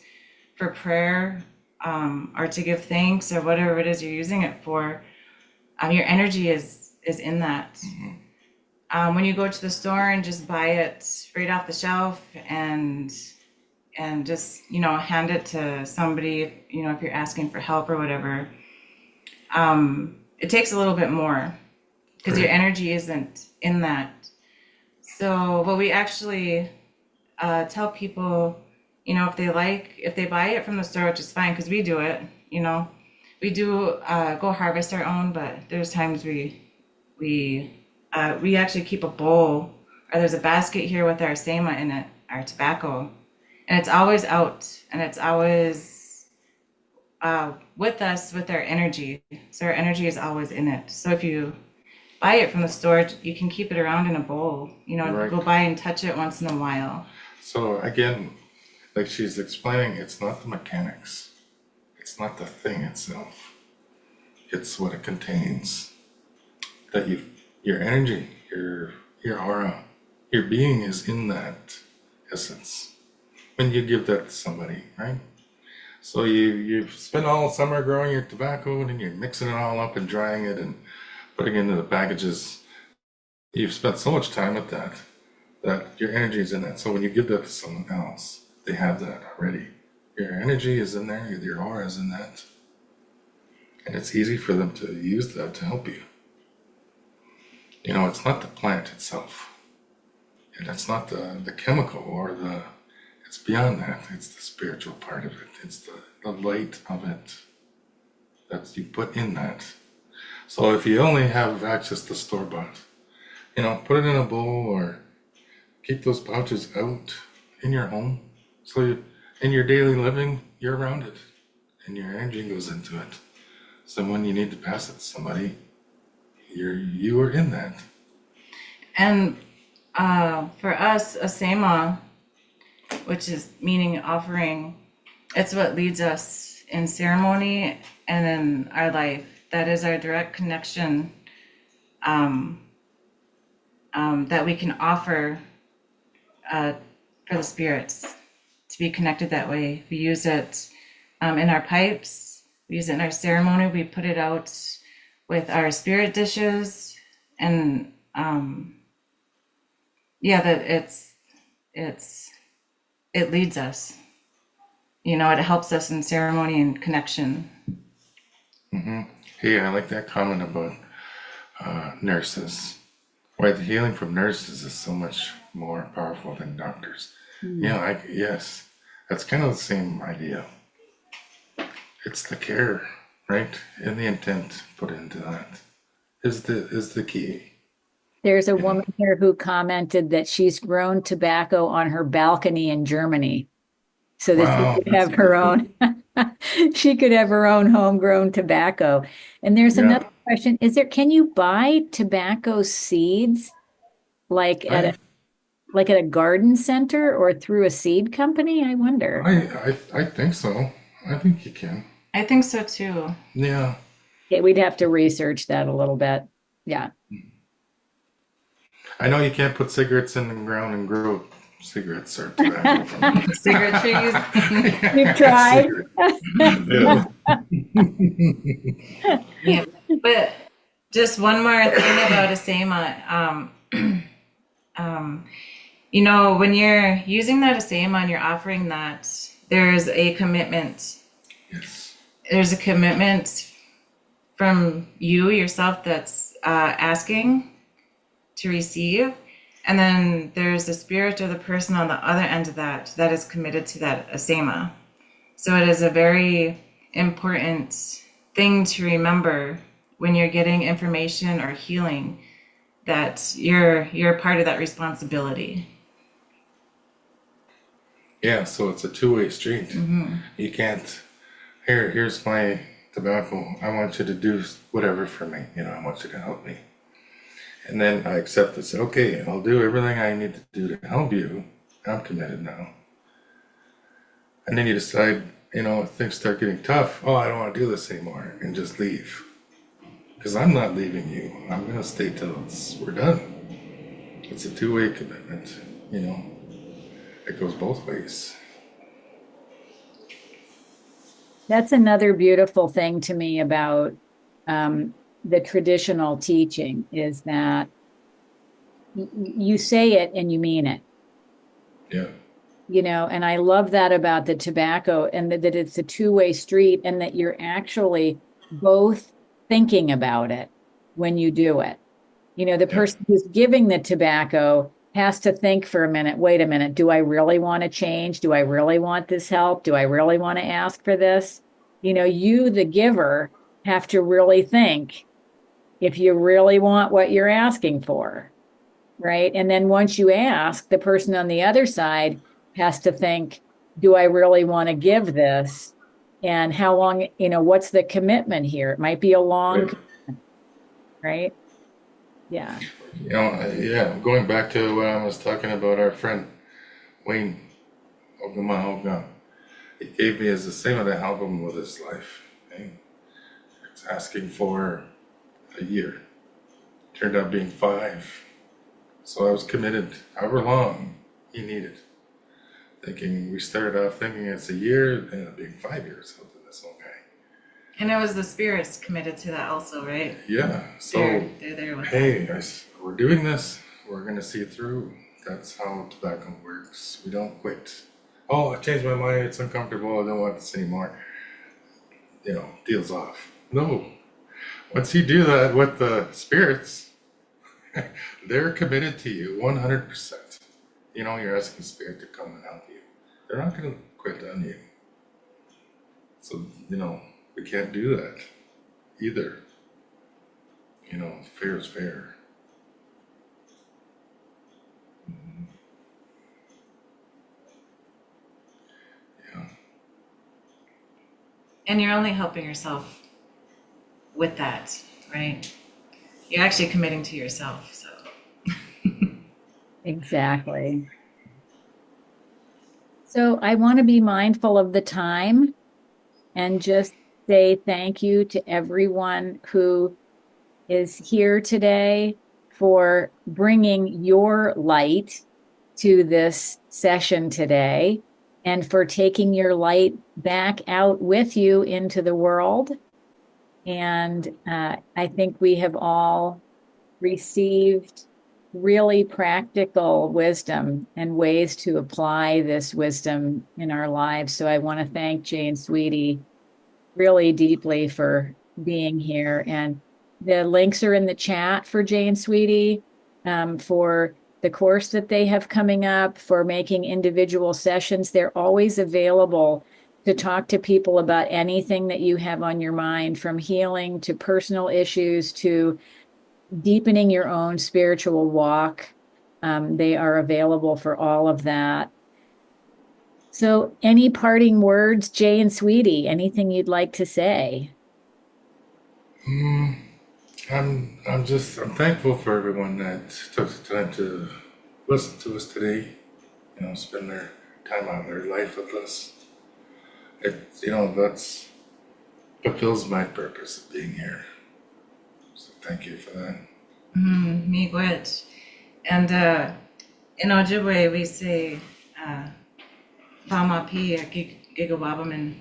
for prayer, or to give thanks or whatever it is you're using it for, your energy is in that. When you go to the store and just buy it right off the shelf and just hand it to somebody, if you're asking for help or whatever, it takes a little bit more because your energy isn't in that. So what we actually tell people, if they buy it from the store, which is fine because we do it, we do go harvest our own, but there's times we actually keep a bowl, or there's a basket here with our sema in it, our tobacco, and it's always out, and it's always with us, with our energy. So our energy is always in it. So if you buy it from the store, you can keep it around in a bowl, Right. go by and touch it once in a while. So again, like she's explaining, it's not the mechanics. It's not the thing itself. It's what it contains. That your energy, your aura, your being is in that essence. When you give that to somebody, right? So you spend all summer growing your tobacco, and then you're mixing it all up and drying it and putting it into the packages. You've spent so much time with that your energy is in that. So when you give that to someone else, they have that already. Your energy is in there, your aura is in that. And it's easy for them to use that to help you. It's not the plant itself. And it's not the chemical or it's beyond that. It's the spiritual part of it. It's the light of it that you put in that. So if you only have access to store-bought, put it in a bowl or keep those pouches out in your home. So in your daily living, you're around it and your energy goes into it. So when you need to pass it to somebody, you are in that. And for us, asema, which is meaning offering, it's what leads us in ceremony and in our life. That is our direct connection that we can offer for the spirits, to be connected that way. We use it in our pipes, we use it in our ceremony, we put it out with our spirit dishes, and that it leads us. It helps us in ceremony and connection. Hey, I like that comment about nurses. Why the healing from nurses is so much more powerful than doctors. Yes, that's kind of the same idea. It's the care, right? And the intent put into that is the key. There's a woman here who commented that she's grown tobacco on her balcony in Germany so that Wow, she could have her own she could have her own homegrown tobacco. And there's another question. Can you buy tobacco seeds like at a garden center or through a seed company? I wonder. I think so. I think you can. I think so too. Yeah. Yeah, we'd have to research that a little bit. Yeah. I know you can't put cigarettes in the ground and grow cigarettes or tobacco from Cigarette trees. You've tried. Yeah, but just one more thing about asema. When you're using that asema and you're offering that, there's a commitment. Yes. There's a commitment from you yourself that's asking to receive. And then there's the spirit or the person on the other end of that that is committed to that asema. So it is a very important thing to remember when you're getting information or healing, that you're part of that responsibility. Yeah, so it's a two-way street. You can't, here's my tobacco. I want you to do whatever for me. I want you to help me. And then I accept it. Say, okay, I'll do everything I need to do to help you. I'm committed now. And then you decide, if things start getting tough, oh, I don't want to do this anymore, and just leave. Because I'm not leaving you. I'm going to stay till we're done. It's a two-way commitment, It goes both ways. That's another beautiful thing to me about the traditional teaching, is that you say it and you mean it. Yeah. And I love that about the tobacco, and that it's a two-way street, and that you're actually both thinking about it when you do it. The person who's giving the tobacco has to think for a minute, wait a minute, do I really want to change? Do I really want this help? Do I really want to ask for this? You, the giver, have to really think if you really want what you're asking for, right? And then once you ask, the person on the other side has to think, do I really want to give this? And how long, what's the commitment here? It might be a long commitment, right? Yeah. Going back to what I was talking about, our friend Wayne Ogama, he gave me as the same to help him with his life. Okay? It's asking for a year. Turned out being 5. So I was committed however long he needed. We started off thinking it's a year, it ended up being 5 years helping this old guy. And it was the spirits committed to that also, right? Yeah. So they're there with hey, we're doing this. We're gonna see it through. That's how tobacco works. We don't quit. Oh, I changed my mind. It's uncomfortable. I don't want this anymore. Deals off. No. Once you do that with the spirits, they're committed to you 100%. You're asking spirit to come and help you. They're not going to quit on you. So, we can't do that either. Fair is fair. Yeah. And you're only helping yourself with that, right? You're actually committing to yourself, so. Exactly. So I want to be mindful of the time and just say thank you to everyone who is here today for bringing your light to this session today, and for taking your light back out with you into the world. And I think we have all received really practical wisdom and ways to apply this wisdom in our lives. So I want to thank Jane Sweetie really deeply for being here. And the links are in the chat for Jane Sweetie, for the course that they have coming up, for making individual sessions. They're always available to talk to people about anything that you have on your mind, from healing to personal issues to deepening your own spiritual walk. They are available for all of that. So any parting words, Jay and Sweetie, anything you'd like to say? I'm thankful for everyone that took the time to listen to us today, spend their time out of their life with us. That's fulfills my purpose of being here. So thank you for that. Miigwech. And in Ojibwe, we say, Pamapi Gigawabaman,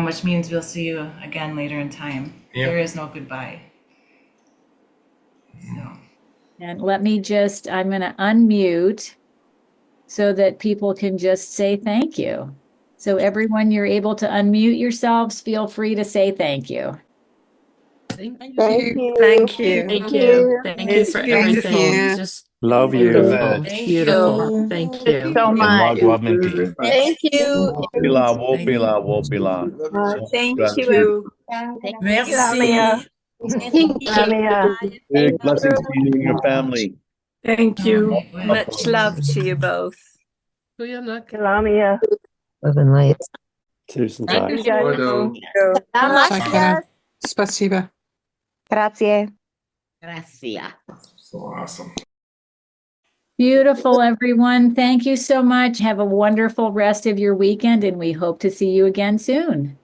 which means we'll see you again later in time. Yep. There is no goodbye. So. And I'm going to unmute so that people can just say thank you. So everyone, you're able to unmute yourselves. Feel free to say thank you. Thank you. Thank you. Thank you. Thank you. Thank you It's for beautiful. everything. It's just Love you. beautiful. Thank Beautiful. you. Thank you. So And much. wagwa minty. Thank you. Wopila, wopila, wopila. Thank Gratitude. you. Merci. Lamia. Big blessings to you and your family. Thank you. Much love to you both. Kuyanak. Lamia. Tusen Thank tack. you guys. Sakara. Spasiba. Grazie. So awesome. Beautiful, everyone. Thank you so much. Have a wonderful rest of your weekend, and we hope to see you again soon.